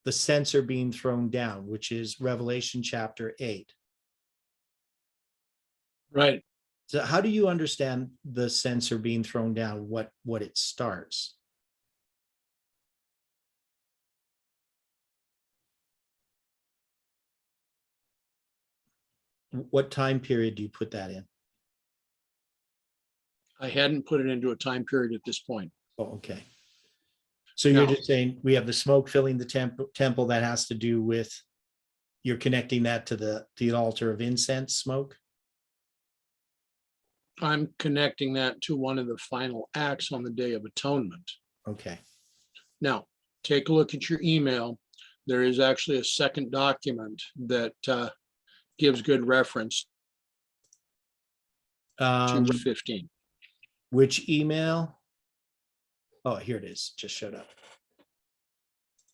censer being thrown down, which is Revelation chapter 8. Right. So how do you understand the censer being thrown down, what it starts? What time period do you put that in? I hadn't put it into a time period at this point. Oh, okay. So you're No. just saying we have the smoke filling the temple that has to do with, you're connecting that to the altar of incense smoke? I'm connecting that to one of the final acts on the Day of Atonement. Okay. Now, take a look at your email. There is actually a second document that gives good reference to 15. Which email? Oh, here it is, just showed up.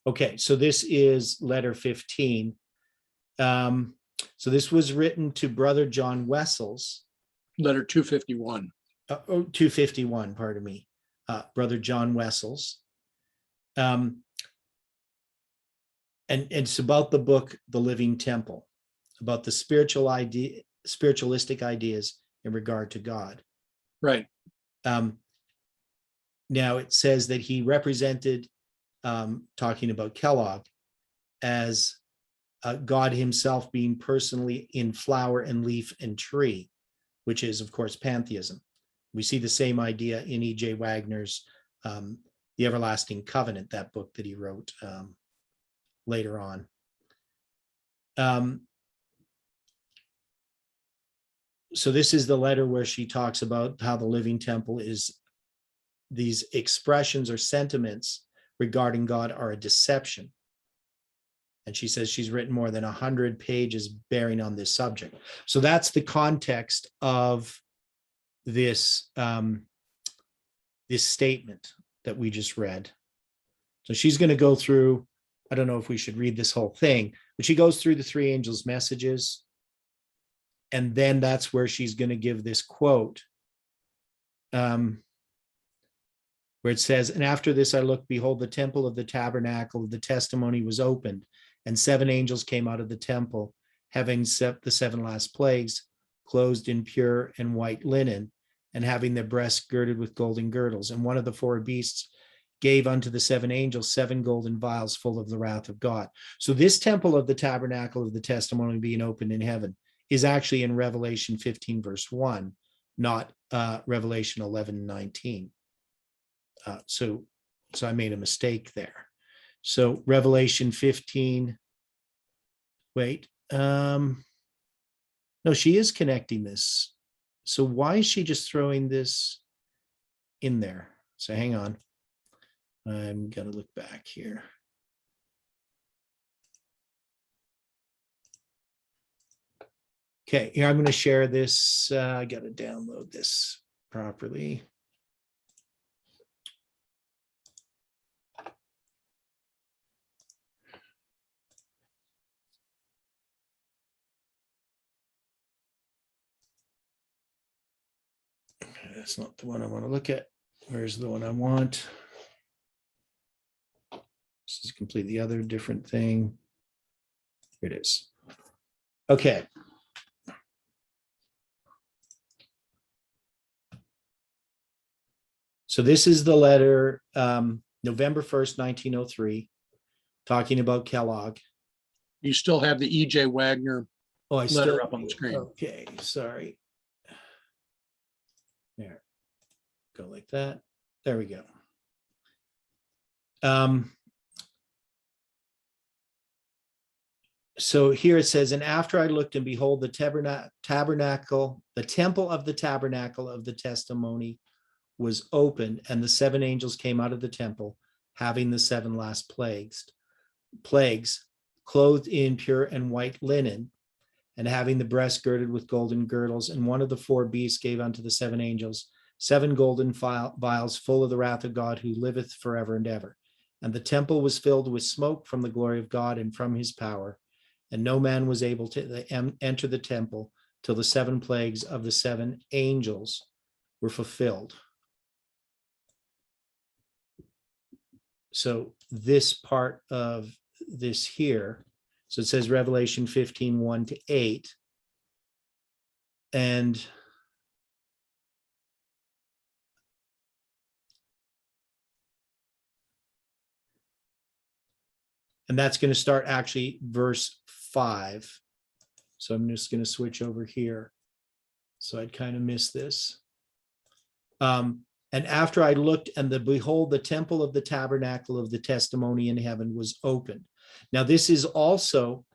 Okay, so this is letter 15. So this was written to Brother John Wessels. Letter 251. 251, pardon me. Brother John Wessels. And it's about the book, The Living Temple, about the spiritualistic ideas in regard to God. Right. Now it says that he represented, talking about Kellogg, as God himself being personally in flower and leaf and tree, which is, of course, pantheism. We see the same idea in E.J. Wagner's The Everlasting Covenant, that book that he wrote later on. So this is the letter where she talks about how the living temple is, these expressions or sentiments regarding God are a deception. And she says she's written more than 100 pages bearing on this subject. So that's the context of this, this statement that we just read. So she's going to go through, I don't know if we should read this whole thing, but she goes through the 3 angels' messages. And then that's where she's going to give this quote, where it says, "And after this I looked, behold, the temple of the tabernacle of the testimony was opened, and 7 angels came out of the temple, having set the 7 last plagues, clothed in pure and white linen, and having their breasts girded with golden girdles. And one of the 4 beasts gave unto the 7 angels 7 golden vials full of the wrath of God." So this temple of the tabernacle of the testimony being opened in heaven is actually in Revelation 15, verse 1, not Revelation 11:19. So I made a mistake there. So Revelation 15, wait. No, she is connecting this. So why is she just throwing this in there? So hang on. I'm gonna look back here. Okay, here I'm going to share this. I got to download this properly. That's not the one I want to look at. Where's the one I want? This is completely other different thing. Here it is. Okay. So this is the letter, November 1st, 1903, talking about Kellogg. You still have the E.J. Wagner Oh, I letter still up on the screen. Okay, sorry. There, go like that. There we go. So here it says, and after I looked and behold the tabernacle, the temple of the tabernacle of the testimony was opened, and the seven angels came out of the temple, having the seven last plagues, clothed in pure and white linen, and having the breast girded with golden girdles. And one of the four beasts gave unto the seven angels 7 golden vials full of the wrath of God, who liveth forever and ever. And the temple was filled with smoke from the glory of God and from his power. And no man was able to enter the temple till the 7 plagues of the 7 angels were fulfilled. So this part of this here, so it says Revelation 15, 1-8. And that's going to start actually verse 5. So I'm just going to switch over here. So I'd kind of miss this. And after I looked, and behold, the temple of the tabernacle of the testimony in heaven was opened. Now this is also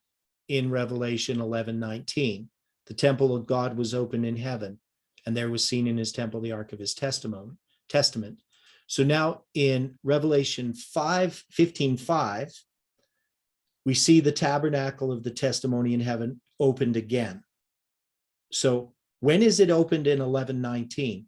in Revelation 11:19. The temple of God was open in heaven, and there was seen in his temple the ark of his testament. So now in Revelation 15:5, we see the tabernacle of the testimony in heaven opened again. So when is it opened in 11:19?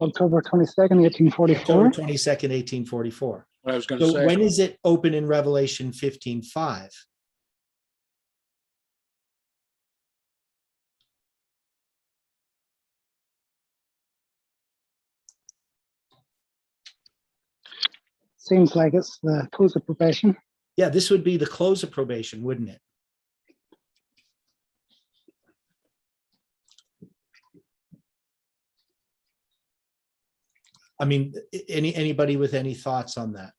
October 22nd, 1844. October 22nd, 1844. What I was going to So say. when is it open in Revelation 15:5? Seems like it's the close of probation. Yeah, this would be the close of probation, wouldn't it? I mean, anybody with any thoughts on that?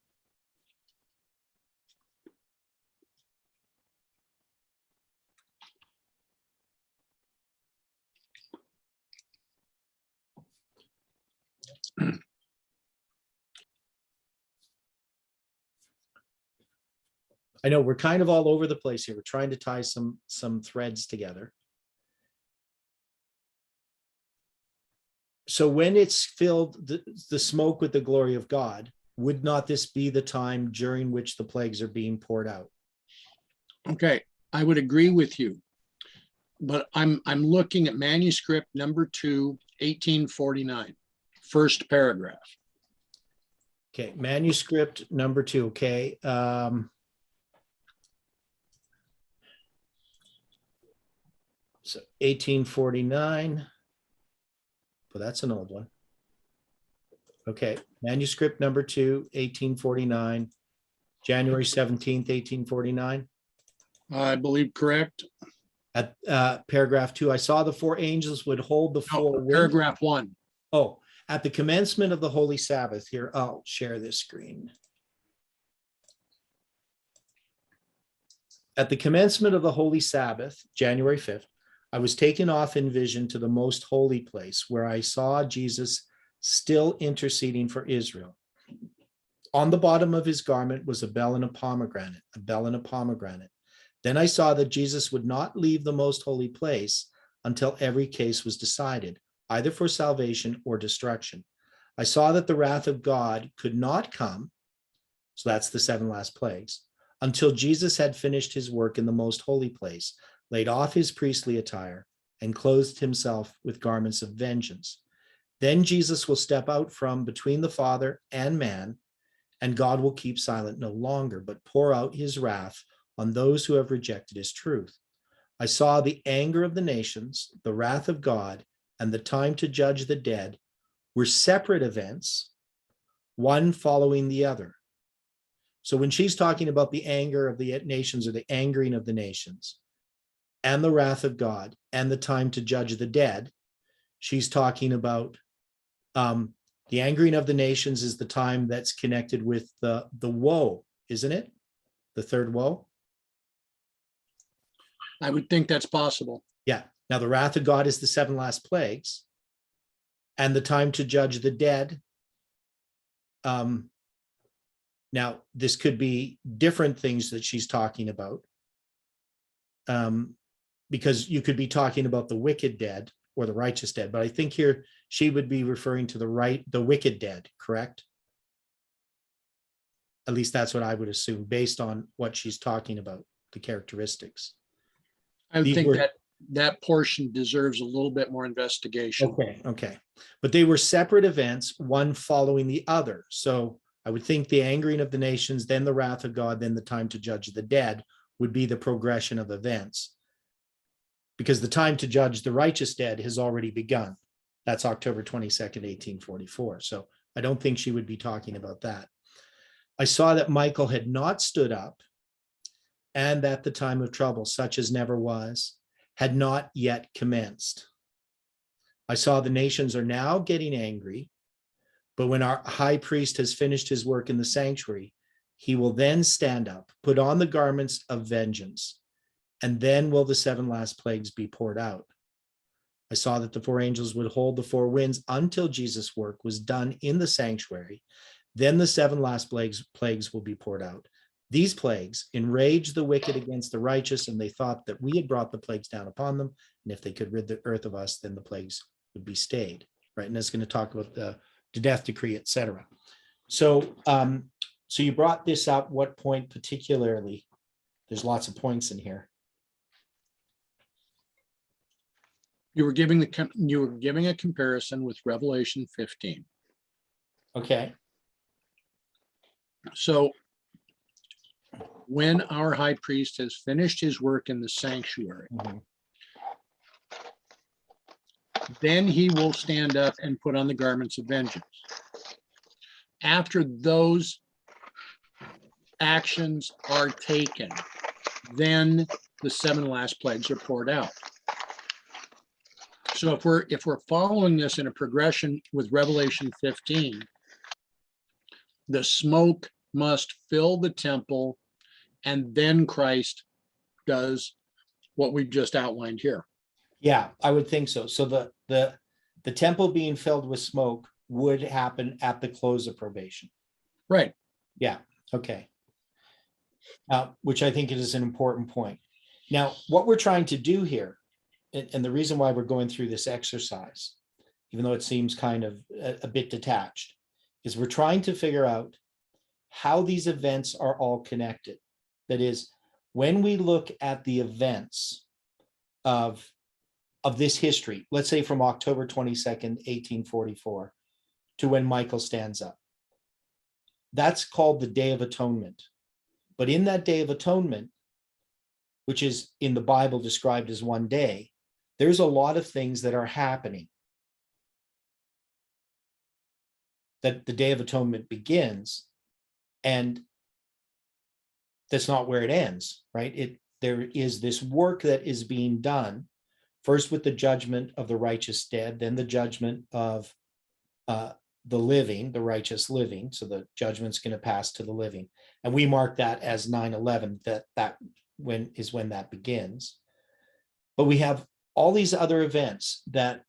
I know we're kind of all over the place here. We're trying to tie some threads together. So when it's filled the smoke with the glory of God, would not this be the time during which the plagues are being poured out? Okay, I would agree with you. But I'm looking at manuscript number 2, 1849, first paragraph. Okay, manuscript number 2. Okay. So 1849. Well, that's an old one. Okay, manuscript number 2, 1849, January 17th, 1849. I believe correct. At paragraph 2, I saw the 4 angels would hold the 4 winds. Paragraph 1. Oh, at the commencement of the Holy Sabbath. Here, I'll share this screen. At the commencement of the Holy Sabbath, January 5th, I was taken off in vision to the most holy place, where I saw Jesus still interceding for Israel. On the bottom of his garment was a bell and a pomegranate, a bell and a pomegranate. Then I saw that Jesus would not leave the most holy place until every case was decided, either for salvation or destruction. I saw that the wrath of God could not come, so that's the 7 last plagues, until Jesus had finished his work in the most holy place, laid off his priestly attire, and clothed himself with garments of vengeance. Then Jesus will step out from between the Father and man, and God will keep silent no longer, but pour out his wrath on those who have rejected his truth. I saw the anger of the nations, the wrath of God, and the time to judge the dead were separate events, one following the other. So when she's talking about the anger of the nations, or the angering of the nations, and the wrath of God, and the time to judge the dead, she's talking about the angering of the nations is the time that's connected with the woe, isn't it? The third woe? I would think that's possible. Yeah. Now the wrath of God is the 7 last plagues, and the time to judge the dead. Now this could be different things that she's talking about, because you could be talking about the wicked dead or the righteous dead, but I think here she would be referring to the wicked dead, correct? At least that's what I would assume based on what she's talking about, the characteristics. I would These think were- that that portion deserves a little bit more investigation. Okay. But they were separate events, one following the other. So I would think the angering of the nations, then the wrath of God, then the time to judge the dead would be the progression of events. Because the time to judge the righteous dead has already begun. That's October 22nd, 1844. So I don't think she would be talking about that. I saw that Michael had not stood up, and that the time of trouble, such as never was, had not yet commenced. I saw the nations are now getting angry, but when our high priest has finished his work in the sanctuary, he will then stand up, put on the garments of vengeance, and then will the 7 last plagues be poured out. I saw that the 4 angels would hold the 4 winds until Jesus' work was done in the sanctuary. Then the 7 last plagues will be poured out. These plagues enraged the wicked against the righteous, and they thought that we had brought the plagues down upon them. And if they could rid the earth of us, then the plagues would be stayed. Right. And it's going to talk about the death decree, etc. So, so you brought this up. What point particularly? There's lots of points in here. You were giving a comparison with Revelation 15. Okay. So when our high priest has finished his work in the sanctuary, Mhm. then he will stand up and put on the garments of vengeance. After those actions are taken, then the 7 last plagues are poured out. So if we're following this in a progression with Revelation 15, the smoke must fill the temple, and then Christ does what we've just outlined here. Yeah, I would think so. So the temple being filled with smoke would happen at the close of probation. Right. Yeah. Okay. Which I think is an important point. Now, what we're trying to do here, and the reason why we're going through this exercise, even though it seems kind of a bit detached, is we're trying to figure out how these events are all connected. That is, when we look at the events of this history, let's say from October 22nd, 1844, to when Michael stands up, that's called the Day of Atonement. But in that Day of Atonement, which is in the Bible described as one day, there's a lot of things that are happening. That the Day of Atonement begins, and that's not where it ends, right? There is this work that is being done, first with the judgment of the righteous dead, then the judgment of the living, the righteous living. So the judgment's going to pass to the living. And we mark that as 9/11, that when that begins. But we have all these other events that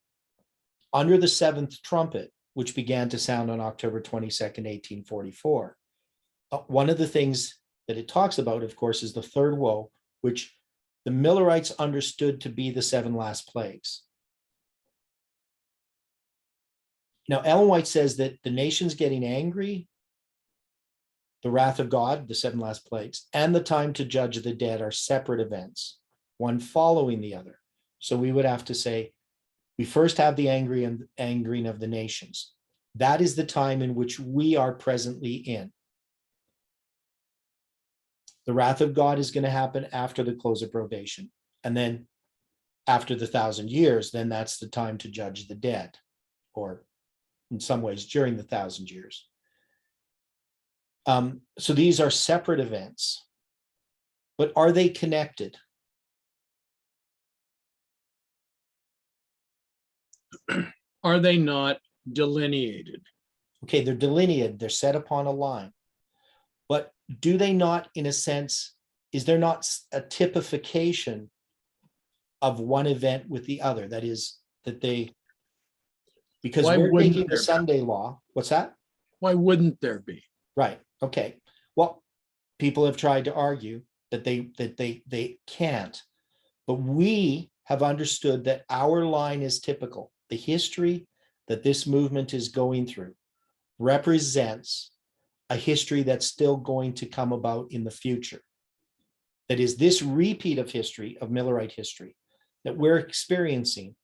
under the seventh trumpet, which began to sound on October 22nd, 1844, one of the things that it talks about, of course, is the third woe, which the Millerites understood to be the 7 last plagues. Now, Ellen White says that the nation's getting angry, the wrath of God, the 7 last plagues, and the time to judge the dead are separate events, one following the other. So we would have to say, we first have the angering of the nations. That is the time in which we are presently in. The wrath of God is going to happen after the close of probation. And then after the 1,000 years, then that's the time to judge the dead, or in some ways during the 1,000 years. So these are separate events, but are they connected? Are they not delineated? Okay, they're delineated, they're set upon a line. But do they not, in a sense, is there not a typification of one event with the other? That is, that they, because Why we're wouldn't taking the there be? Sunday law. What's that? Why wouldn't there be? Right. Okay. Well, people have tried to argue that they can't, but we have understood that our line is typical. The history that this movement is going through represents a history that's still going to come about in the future. That is, this repeat of history, of Millerite history, that we're experiencing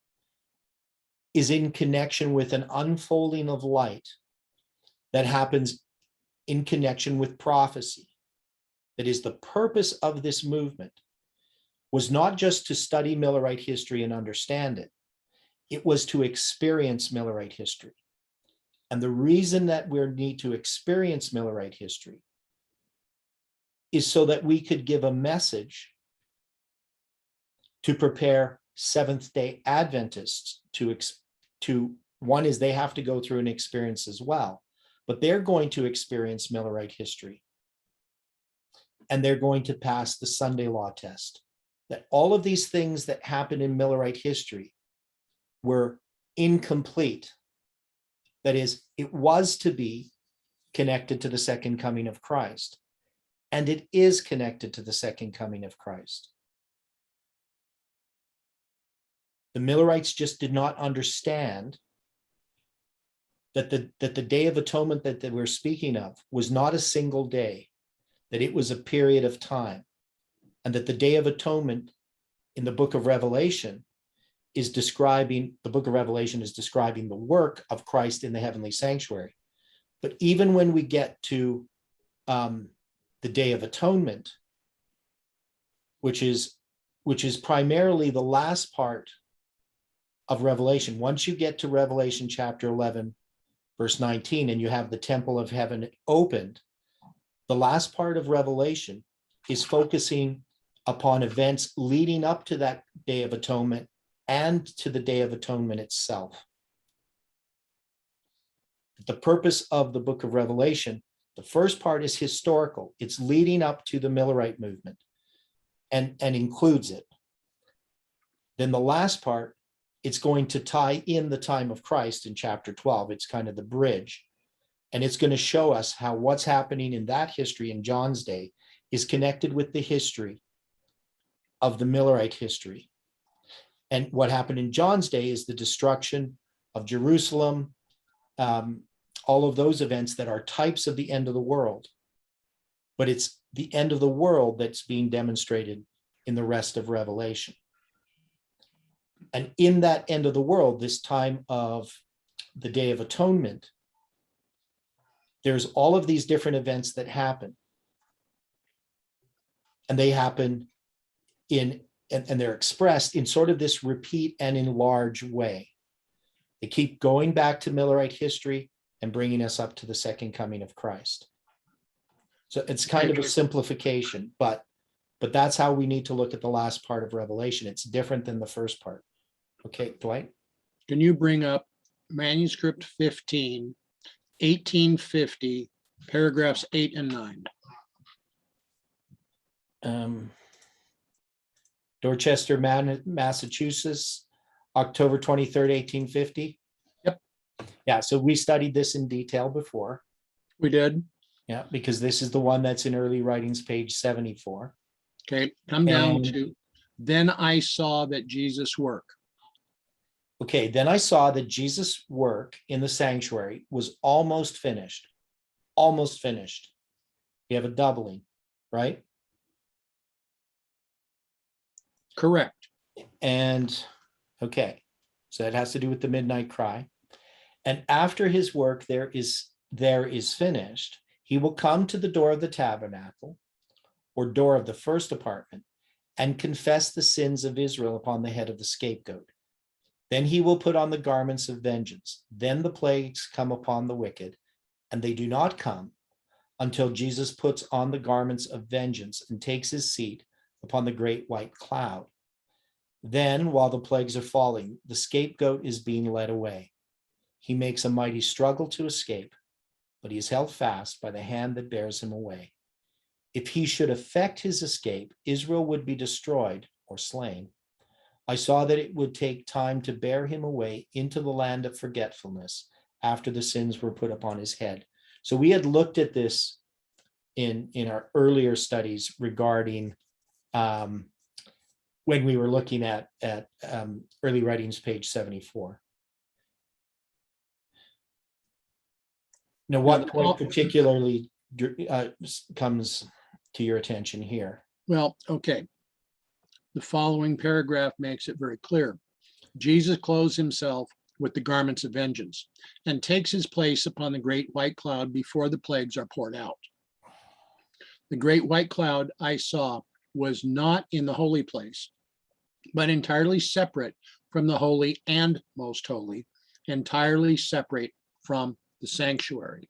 is in connection with an unfolding of light that happens in connection with prophecy. That is, the purpose of this movement was not just to study Millerite history and understand it. It was to experience Millerite history. And the reason that we need to experience Millerite history is so that we could give a message to prepare Seventh-day Adventists to one is they have to go through an experience as well, but they're going to experience Millerite history. And they're going to pass the Sunday law test. That all of these things that happened in Millerite history were incomplete. That is, it was to be connected to the second coming of Christ. And it is connected to the second coming of Christ. The Millerites just did not understand that the Day of Atonement that we're speaking of was not a single day, that it was a period of time, and that the Day of Atonement in the book of Revelation is describing, the book of Revelation is describing the work of Christ in the heavenly sanctuary. But even when we get to the Day of Atonement, which is primarily the last part of Revelation, once you get to Revelation chapter 11, verse 19, and you have the temple of heaven opened, the last part of Revelation is focusing upon events leading up to that Day of Atonement and to the Day of Atonement itself. The purpose of the book of Revelation, the first part is historical. It's leading up to the Millerite movement and includes it. Then the last part, it's going to tie in the time of Christ in chapter 12. It's kind of the bridge. And it's going to show us how what's happening in that history in John's day is connected with the history of the Millerite history. And what happened in John's day is the destruction of Jerusalem, all of those events that are types of the end of the world. But it's the end of the world that's being demonstrated in the rest of Revelation. And in that end of the world, this time of the Day of Atonement, there's all of these different events that happen. And they happen and they're expressed in sort of this repeat and enlarge way. They keep going back to Millerite history and bringing us up to the second coming of Christ. So it's kind of a simplification, but that's how we need to look at the last part of Revelation. It's different than the first part. Okay, Dwight? Can you bring up manuscript 15, 1850, paragraphs 8 and 9? Dorchester, Massachusetts, October 23rd, 1850. Yep. Yeah, so we studied this in detail before. We did. Yeah, because this is the one that's in early writings, page 74. Okay, come down And- to, then I saw that Jesus' work. Okay, then I saw that Jesus' work in the sanctuary was almost finished. Almost finished. You have a doubling, right? Correct. And okay, so that has to do with the midnight cry. And after his work there is finished, he will come to the door of the tabernacle, or door of the first apartment, and confess the sins of Israel upon the head of the scapegoat. Then he will put on the garments of vengeance. Then the plagues come upon the wicked, and they do not come until Jesus puts on the garments of vengeance and takes his seat upon the great white cloud. Then, while the plagues are falling, the scapegoat is being led away. He makes a mighty struggle to escape, but he is held fast by the hand that bears him away. If he should effect his escape, Israel would be destroyed or slain. I saw that it would take time to bear him away into the land of forgetfulness after the sins were put upon his head. So we had looked at this in our earlier studies regarding when we were looking at early writings, page 74. Now, what point particularly comes to your attention here? Well, okay. The following paragraph makes it very clear. Jesus clothes himself with the garments of vengeance and takes his place upon the great white cloud before the plagues are poured out. The great white cloud I saw was not in the holy place, but entirely separate from the holy and most holy, entirely separate from the sanctuary.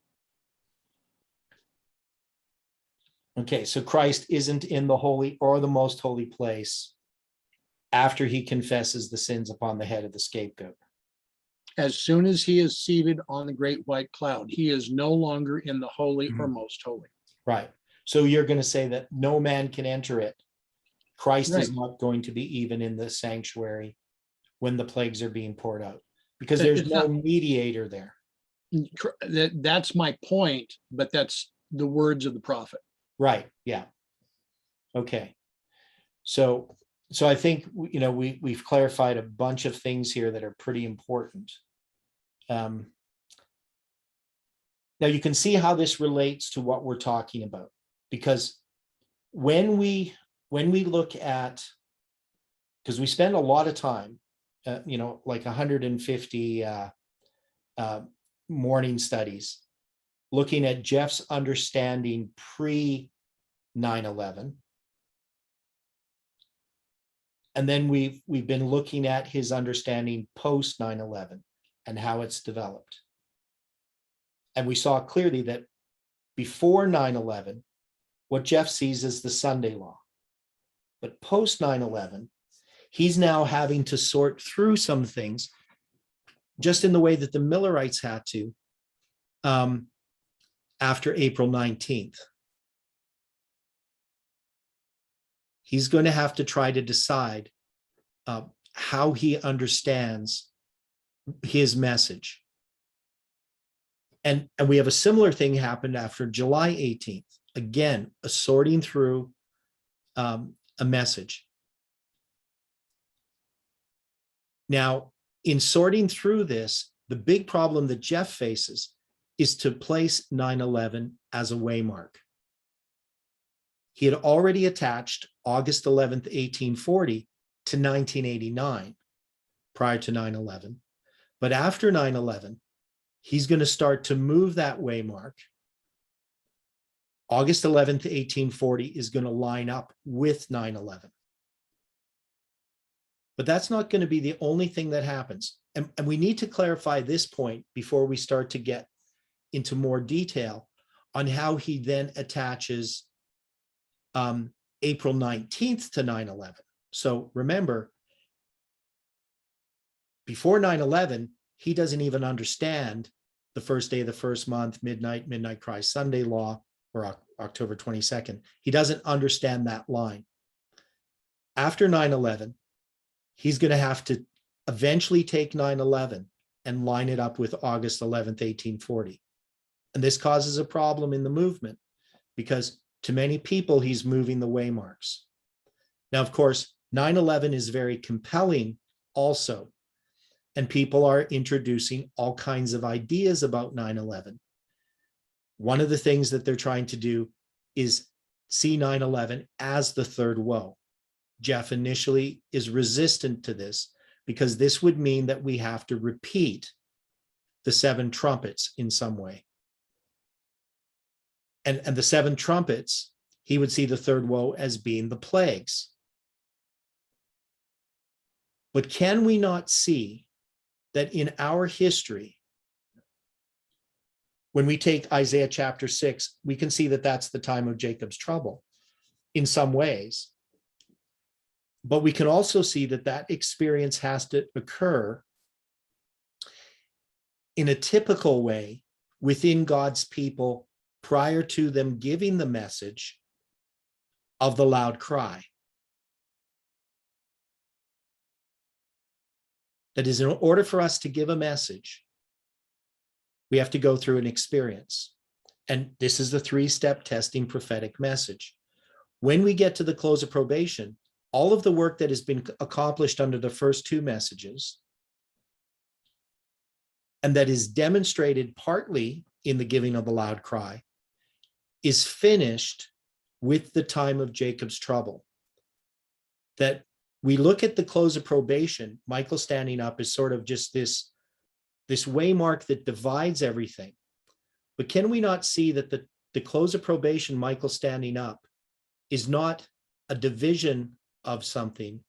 Okay, so Christ isn't in the holy or the most holy place after he confesses the sins upon the head of the scapegoat. As soon as he is seated on the great white cloud, he is no longer in the holy or most holy. Right. So you're going to say that no man can enter it. Christ is Right. not going to be even in the sanctuary when the plagues are being poured out, because there's It's no not- mediator there. That's my point, but that's the words of the prophet. Right. Yeah. Okay. So I think, we've clarified a bunch of things here that are pretty important. Now you can see how this relates to what we're talking about, because when we look at, because we spend a lot of time, like 150 morning studies looking at Jeff's understanding pre 9/11. And then we've been looking at his understanding post 9/11 and how it's developed. And we saw clearly that before 9/11, what Jeff sees is the Sunday law. But post 9/11, he's now having to sort through some things, just in the way that the Millerites had to after April 19th. He's going to have to try to decide how he understands his message. And we have a similar thing happened after July 18th. Again, a sorting through a message. Now, in sorting through this, the big problem that Jeff faces is to place 9/11 as a waymark. He had already attached August 11th, 1840 to 1989 prior to 9/11. But after 9/11, he's going to start to move that waymark. August 11th, 1840 is going to line up with 9/11. But that's not going to be the only thing that happens. And we need to clarify this point before we start to get into more detail on how he then attaches April 19th to 9/11. So remember, before 9/11, he doesn't even understand the first day of the first month, midnight cry, Sunday law, or October 22nd. He doesn't understand that line. after 9/11, he's going to have to eventually take 9/11 and line it up with August 11th, 1840. And this causes a problem in the movement because to many people, he's moving the waymarks. Now, of course, 9/11 is very compelling also, and people are introducing all kinds of ideas about 9/11. One of the things that they're trying to do is see 9/11 as the third woe. Jeff initially is resistant to this because this would mean that we have to repeat the 7 trumpets in some way. And the 7 trumpets, he would see the third woe as being the plagues. But can we not see that in our history, when we take Isaiah chapter 6, we can see that that's the time of Jacob's trouble in some ways. But we can also see that that experience has to occur in a typical way within God's people prior to them giving the message of the loud cry. That is, in order for us to give a message, we have to go through an experience. And this is the 3-step testing prophetic message. When we get to the close of probation, all of the work that has been accomplished under the first 2 messages, and that is demonstrated partly in the giving of the loud cry, is finished with the time of Jacob's trouble. That we look at the close of probation, Michael standing up is sort of just this waymark that divides everything. But can we not see that the close of probation, Michael standing up, is not a division of something?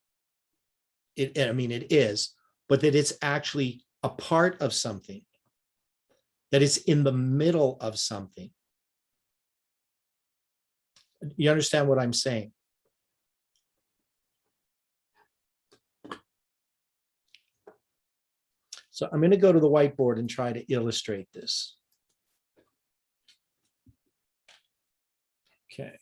It is, but that it's actually a part of something, that it's in the middle of something. You understand what I'm saying? So I'm going to go to the whiteboard and try to illustrate this. Okay.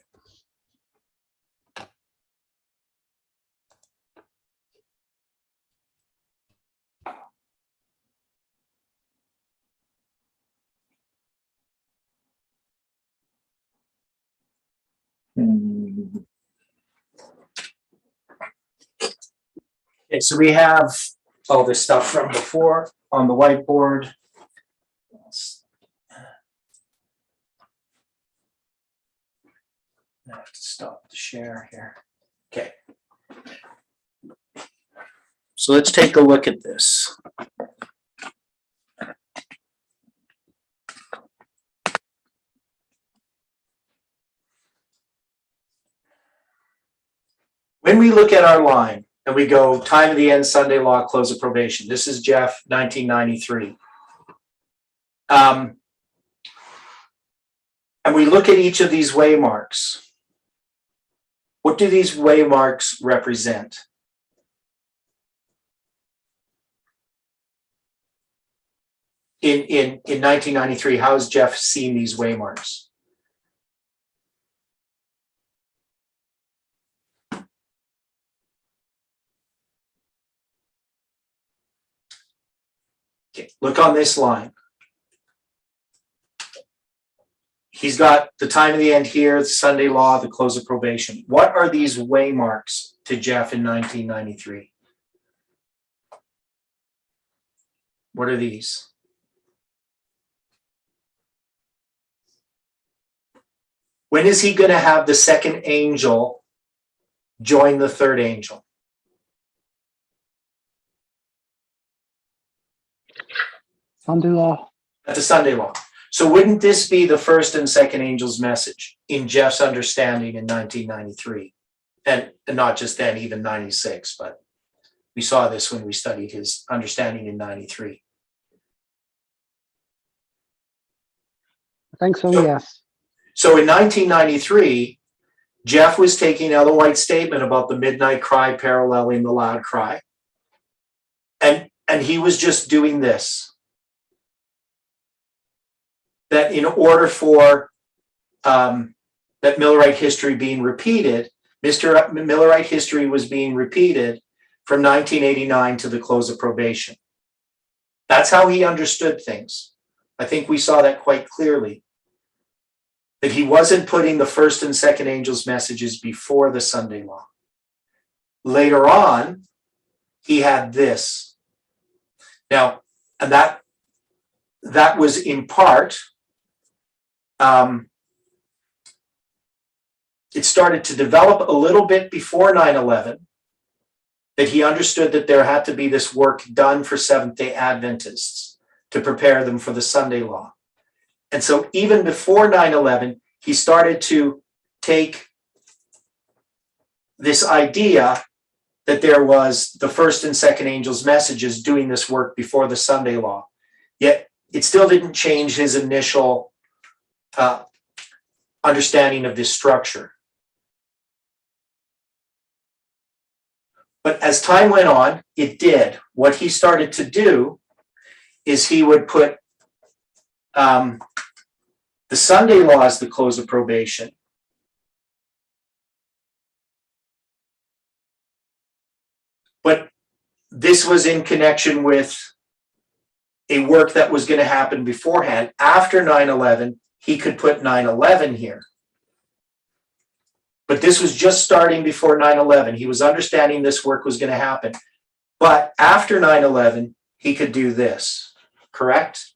Okay, so we have all this stuff from before on the whiteboard. I have to stop the share here. Okay. So let's take a look at this. When we look at our line and we go time of the end, Sunday law, close of probation. This is Jeff, 1993. And we look at each of these waymarks. What do these waymarks represent? In 1993, how has Jeff seen these waymarks? Okay, look on this line. He's got the time of the end here, the Sunday law, the close of probation. What are these waymarks to Jeff in 1993? What are these? When is he going to have the second angel join the third angel? Sunday law. At the Sunday law. So wouldn't this be the first and second angel's message in Jeff's understanding in 1993? And not just then, even 96, but we saw this when we studied his understanding in 93. I think so, yes. So in 1993, Jeff was taking Ellen White's statement about the midnight cry paralleling the loud cry. And he was just doing this. That in order for that Millerite history being repeated, Mr. Millerite history was being repeated from 1989 to the close of probation. That's how he understood things. I think we saw that quite clearly. That he wasn't putting the first and second angels' messages before the Sunday law. Later on, he had this. Now, and that was in part, it started to develop a little bit before 9/11, that he understood that there had to be this work done for Seventh-day Adventists to prepare them for the Sunday law. And so even before 9/11, he started to take this idea that there was the first and second angels' messages doing this work before the Sunday law. Yet it still didn't change his initial understanding of this structure. But as time went on, it did. What he started to do is he would put the Sunday law as the close of probation. But this was in connection with a work that was going to happen beforehand. After 9/11, he could put 9/11 here. But this was just starting before 9/11. He was understanding this work was going to happen. But after 9/11, he could do this, correct?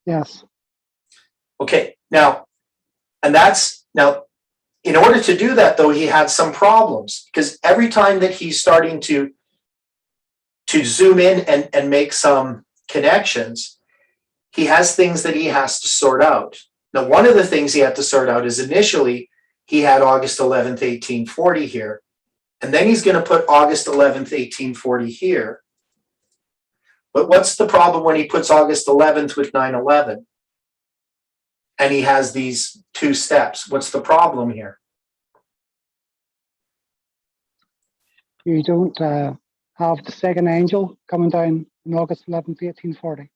Yes. Okay, now, in order to do that, though, he had some problems, because every time that he's starting to zoom in and make some connections, he has things that he has to sort out. Now, one of the things he had to sort out is initially he had August 11th, 1840 here, and then he's going to put August 11th, 1840 here. But what's the problem when he puts August 11th with 9/11? And he has these two steps. What's the problem here? You don't have the second angel coming down on August 11th, 1840.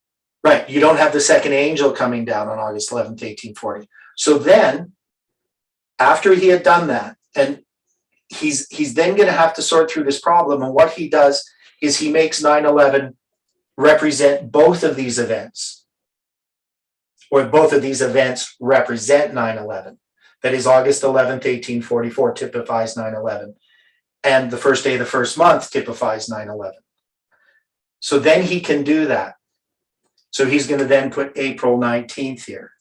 Right, you don't have the second angel coming down on August 11th, 1840. So then, after he had done that, and he's then going to have to sort through this problem, and what he does is he makes 9/11 represent both of these events, or both of these events represent 9/11. That is, August 11th, 1844 typifies 9/11, and the first day of the first month typifies 9/11. So then he can do that. So he's going to then put April 19th here.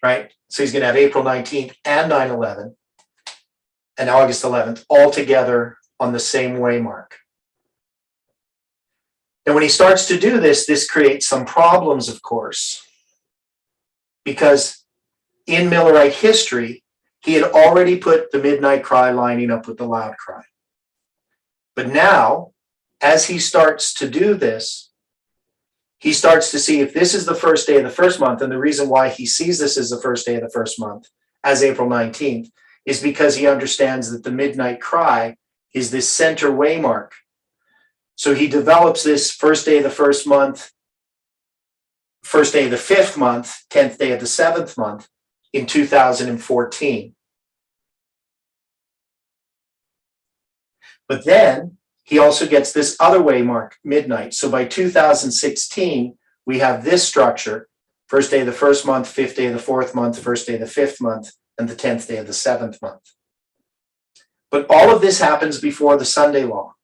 Right? So he's going to have April 19th and 9/11 and August 11th all together on the same waymark. And when he starts to do this, this creates some problems, of course, because in Millerite history, he had already put the midnight cry lining up with the loud cry. But now, as he starts to do this, he starts to see if this is the first day of the first month, and the reason why he sees this as the first day of the first month, as April 19th, is because he understands that the midnight cry is this center waymark. So he develops this first day of the first month, first day of the fifth month, 10th day of the seventh month in 2014. But then he also gets this other waymark, midnight. So by 2016, we have this structure, first day of the first month, fifth day of the fourth month, first day of the fifth month, and the 10th day of the seventh month. But all of this happens before the Sunday law.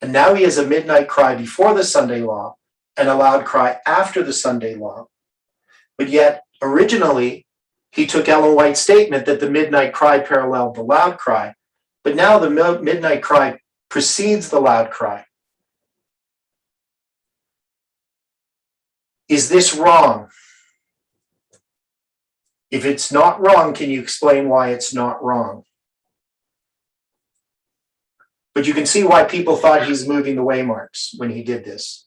And now he has a midnight cry before the Sunday law and a loud cry after the Sunday law. But yet, originally, he took Ellen White's statement that the midnight cry paralleled the loud cry. But now the midnight cry precedes the loud cry. Is this wrong? If it's not wrong, can you explain why it's not wrong? But you can see why people thought he's moving the waymarks when he did this.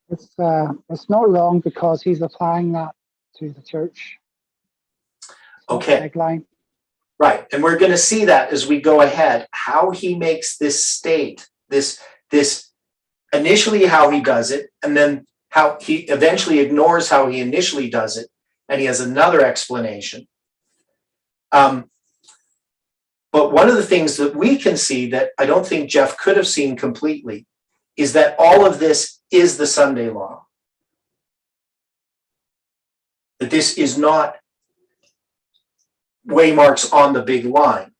It's not wrong because he's applying that to the church. Okay. Tagline. Right, and we're going to see that as we go ahead, how he makes this state, this initially how he does it, and then how he eventually ignores how he initially does it, and he has another explanation. But one of the things that we can see that I don't think Jeff could have seen completely is that all of this is the Sunday law. That this is not waymarks on the big line.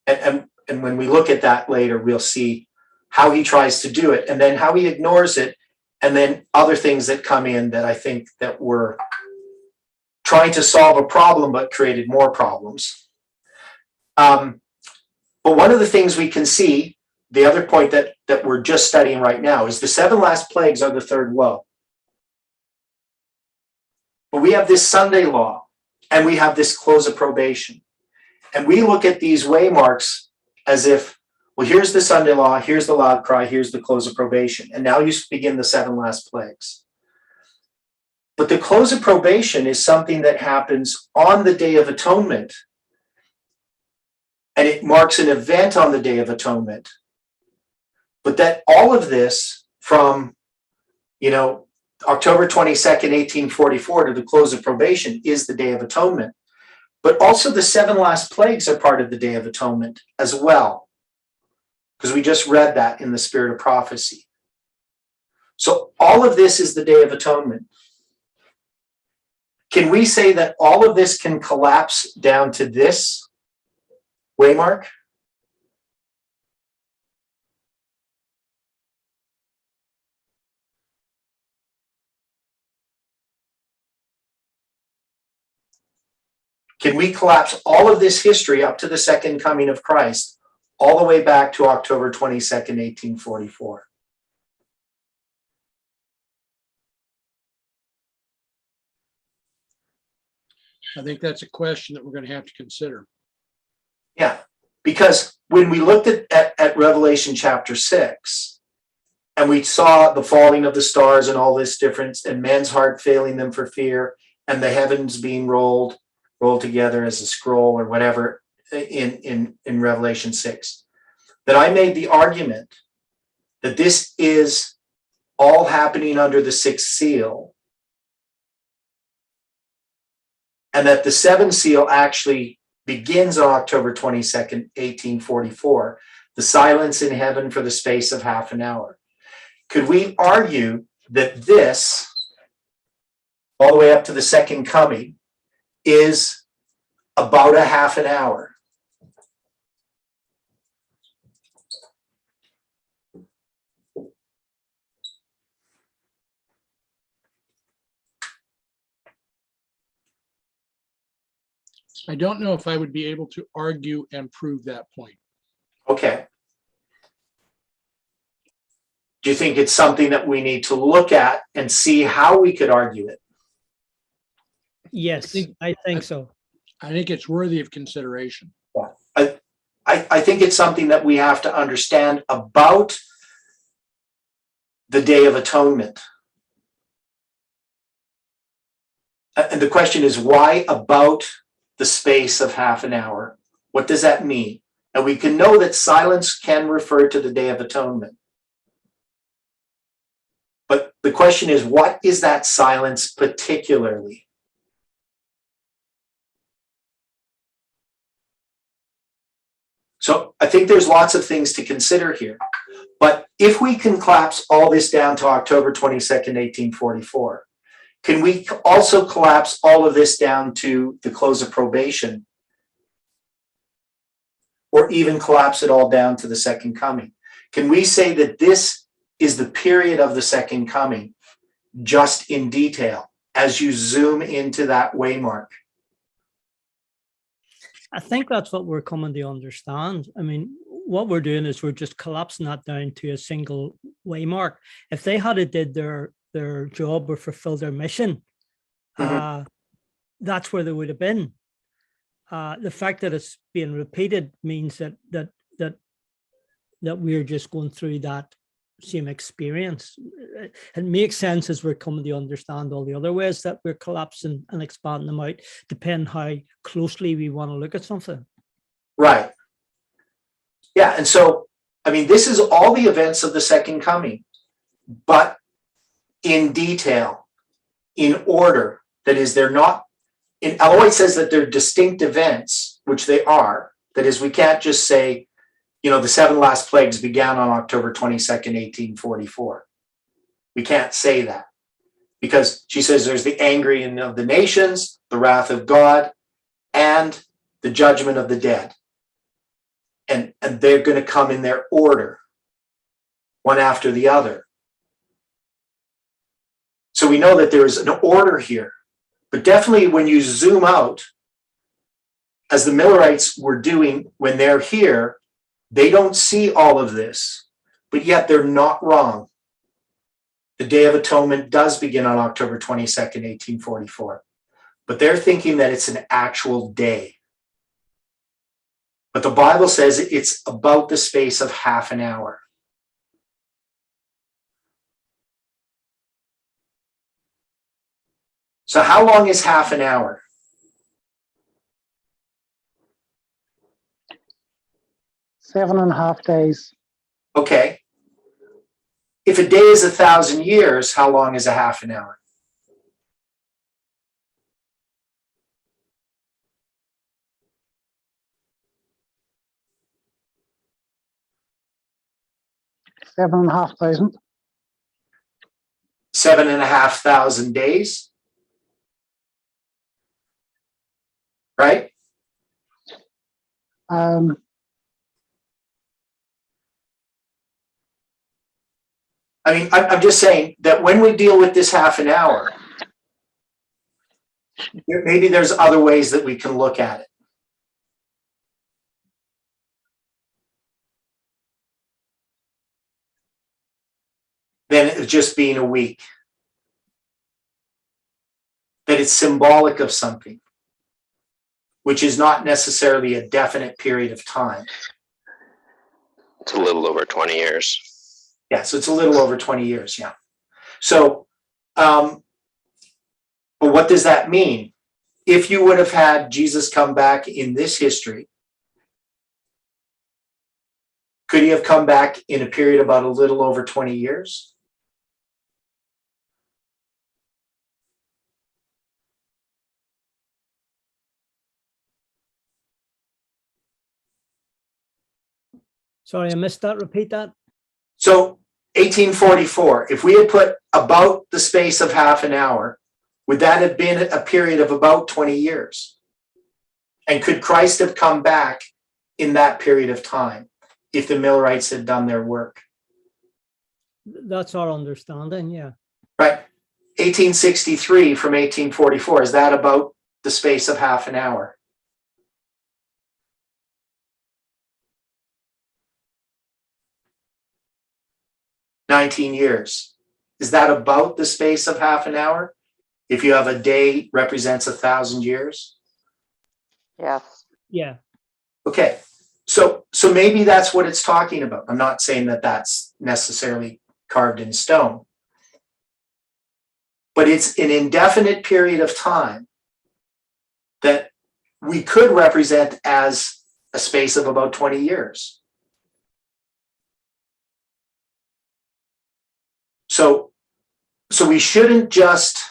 And when we look at that later, we'll see how he tries to do it and then how he ignores it, and then other things that come in that I think that were trying to solve a problem but created more problems. But one of the things we can see, the other point that we're just studying right now, is the 7 last plagues are the third woe. But we have this Sunday law, and we have this close of probation. And we look at these waymarks as if, well, here's the Sunday law, here's the loud cry, here's the close of probation. And now you begin the 7 last plagues. But the close of probation is something that happens on the Day of Atonement. And it marks an event on the Day of Atonement. But that all of this from, October 22nd, 1844 to the close of probation is the Day of Atonement. But also the 7 last plagues are part of the Day of Atonement as well, because we just read that in the Spirit of Prophecy. So all of this is the Day of Atonement. Can we say that all of this can collapse down to this waymark? Can we collapse all of this history up to the second coming of Christ, all the way back to October 22nd, 1844? I think that's a question that we're going to have to consider. Yeah, because when we looked at Revelation chapter 6, and we saw the falling of the stars and all this difference, and man's heart failing them for fear, and the heavens being rolled together as a scroll or whatever in Revelation 6, that I made the argument that this is all happening under the 6th seal, and that the 7th seal actually begins on October 22nd, 1844, the silence in heaven for the space of half an hour. Could we argue that this, all the way up to the second coming, is about a half an hour? I don't know if I would be able to argue and prove that point. Okay. Do you think it's something that we need to look at and see how we could argue it? Yes, I think so. I think it's worthy of consideration. I think it's something that we have to understand about the Day of Atonement. And the question is, why about the space of half an hour? What does that mean? And we can know that silence can refer to the Day of Atonement. But the question is, what is that silence particularly? So I think there's lots of things to consider here. But if we can collapse all this down to October 22nd, 1844, can we also collapse all of this down to the close of probation? Or even collapse it all down to the second coming? Can we say that this is the period of the second coming, just in detail, as you zoom into that waymark? I think that's what we're coming to understand. I mean, what we're doing is we're just collapsing that down to a single waymark. If they had did their job or fulfilled their mission, that's where they would have been. The fact that it's being repeated means that we're just going through that same experience. It makes sense as we're coming to understand all the other ways that we're collapsing and expanding them out, depending how closely we want to look at something. Right. Yeah, and so, I mean, this is all the events of the second coming. but in detail, in order. That is, they're not, Eloy says that they're distinct events, which they are. That is, we can't just say, the 7 last plagues began on October 22nd, 1844. We can't say that, because she says there's the angering of the nations, the wrath of God, and the judgment of the dead. And they're going to come in their order, one after the other. So we know that there is an order here. But definitely when you zoom out, as the Millerites were doing when they're here, they don't see all of this, but yet they're not wrong. The Day of Atonement does begin on October 22nd, 1844. But they're thinking that it's an actual day. But the Bible says it's about the space of half an hour. So how long is half an hour? Seven and a half days. Okay. If a day is 1,000 years, how long is a half an hour? Seven and a half thousand. 7,500 days. Right? I mean, I'm just saying that when we deal with this half an hour, maybe there's other ways that we can look at it. Than it just being a week. That it's symbolic of something, which is not necessarily a definite period of time. It's a little over 20 years. Yeah, so it's a little over 20 years, yeah. So, but what does that mean? If you would have had Jesus come back in this history, could he have come back in a period about a little over 20 years? Sorry, I missed that. Repeat that. So 1844, if we had put about the space of half an hour, would that have been a period of about 20 years? And could Christ have come back in that period of time if the Millerites had done their work? That's our understanding, yeah. Right. 1863 from 1844, is that about the space of half an hour? $19 years. Is that about the space of half an hour? If you have a day represents 1,000 years? Yes. Yeah. Okay. So maybe that's what it's talking about. I'm not saying that that's necessarily carved in stone. But it's an indefinite period of time that we could represent as a space of about 20 years. So we shouldn't just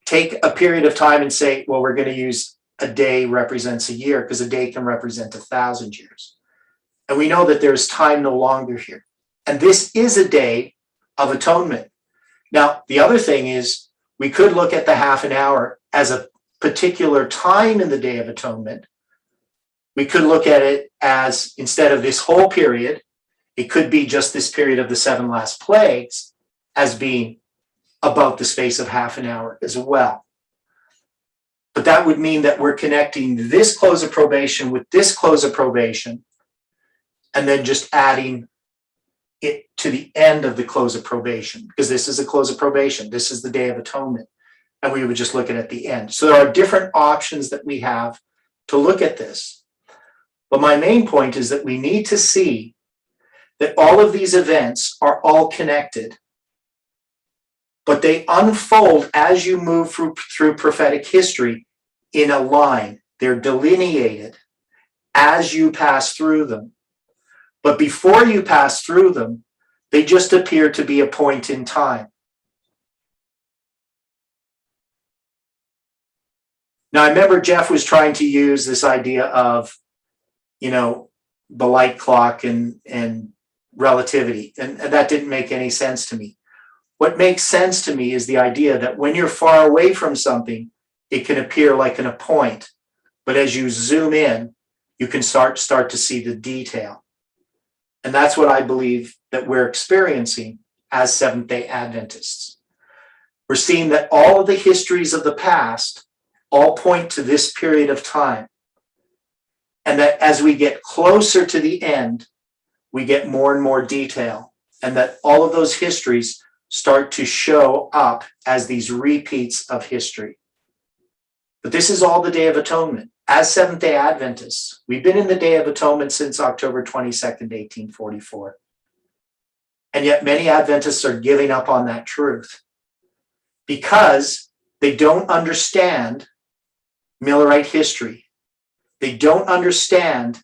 take a period of time and say, well, we're going to use a day represents a year, because a day can represent 1,000 years. And we know that there's time no longer here. And this is a day of atonement. Now, the other thing is, we could look at the half an hour as a particular time in the Day of Atonement. We could look at it as, instead of this whole period, it could be just this period of the 7 last plagues as being about the space of half an hour as well. But that would mean that we're connecting this close of probation with this close of probation, and then just adding it to the end of the close of probation, because this is a close of probation. This is the Day of Atonement. And we would just look at the end. So there are different options that we have to look at this. But my main point is that we need to see that all of these events are all connected, but they unfold as you move through prophetic history in a line. They're delineated as you pass through them. But before you pass through them, They just appear to be a point in time. Now, I remember Jeff was trying to use this idea of, the light clock and relativity, and that didn't make any sense to me. What makes sense to me is the idea that when you're far away from something, it can appear like a point, but as you zoom in, you can start to see the detail. And that's what I believe that we're experiencing as Seventh-day Adventists. We're seeing that all of the histories of the past all point to this period of time. And that as we get closer to the end, we get more and more detail. And that all of those histories start to show up as these repeats of history. But this is all the Day of Atonement. As Seventh-day Adventists, we've been in the Day of Atonement since October 22nd, 1844. And yet many Adventists are giving up on that truth because they don't understand Millerite history. They don't understand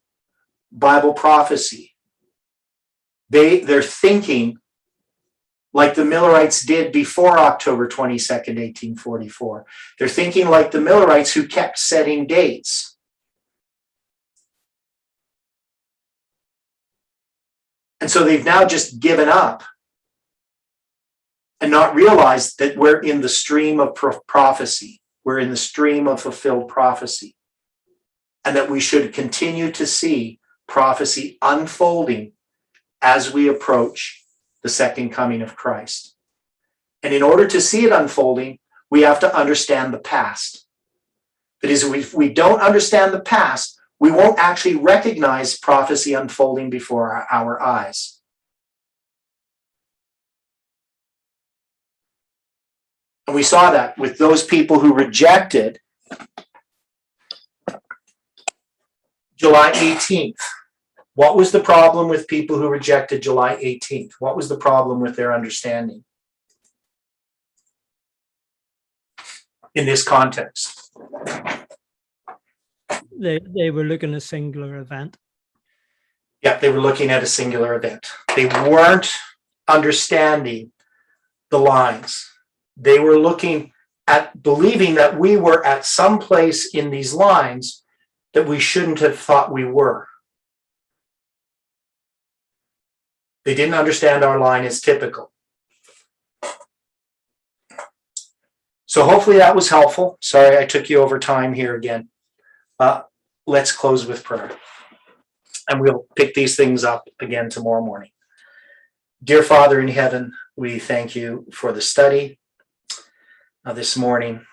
Bible prophecy. They're thinking like the Millerites did before October 22nd, 1844. They're thinking like the Millerites who kept setting dates. And so they've now just given up and not realized that we're in the stream of prophecy. We're in the stream of fulfilled prophecy. And that we should continue to see prophecy unfolding as we approach the second coming of Christ. And in order to see it unfolding, we have to understand the past. That is, if we don't understand the past, we won't actually recognize prophecy unfolding before our eyes. And we saw that with those people who rejected July 18th. What was the problem with people who rejected July 18th? What was the problem with their understanding in this context? They were looking at a singular event. Yeah, they were looking at a singular event. They weren't understanding the lines. They were looking at believing that we were at some place in these lines that we shouldn't have thought we were. They didn't understand our line as typical. So hopefully that was helpful. Sorry, I took you over time here again. Let's close with prayer. And we'll pick these things up again tomorrow morning. Dear Father in heaven, we thank you for the study this morning.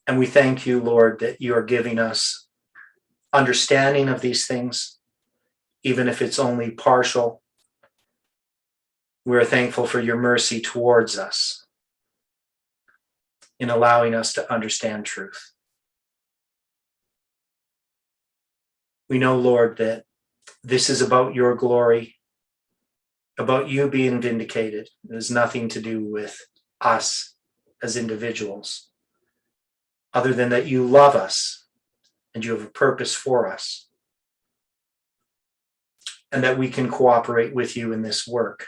And we thank you, Lord, that you are giving us understanding of these things, even if it's only partial. We're thankful for your mercy towards us in allowing us to understand truth. We know, Lord, that this is about your glory, about you being vindicated. It has nothing to do with us as individuals, other than that you love us and you have a purpose for us, and that we can cooperate with you in this work.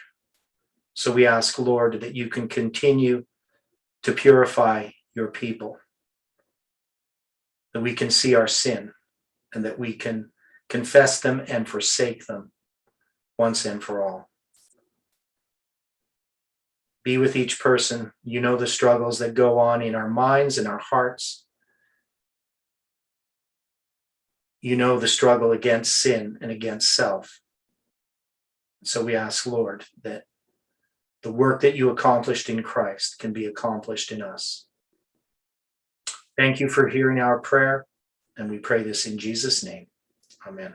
So we ask, Lord, that you can continue to purify your people, that we can see our sin, and that we can confess them and forsake them once and for all. Be with each person. You know the struggles that go on in our minds and our hearts. You know the struggle against sin and against self. So we ask, Lord, that the work that you accomplished in Christ can be accomplished in us. Thank you for hearing our prayer, and we pray this in Jesus' name. Amen.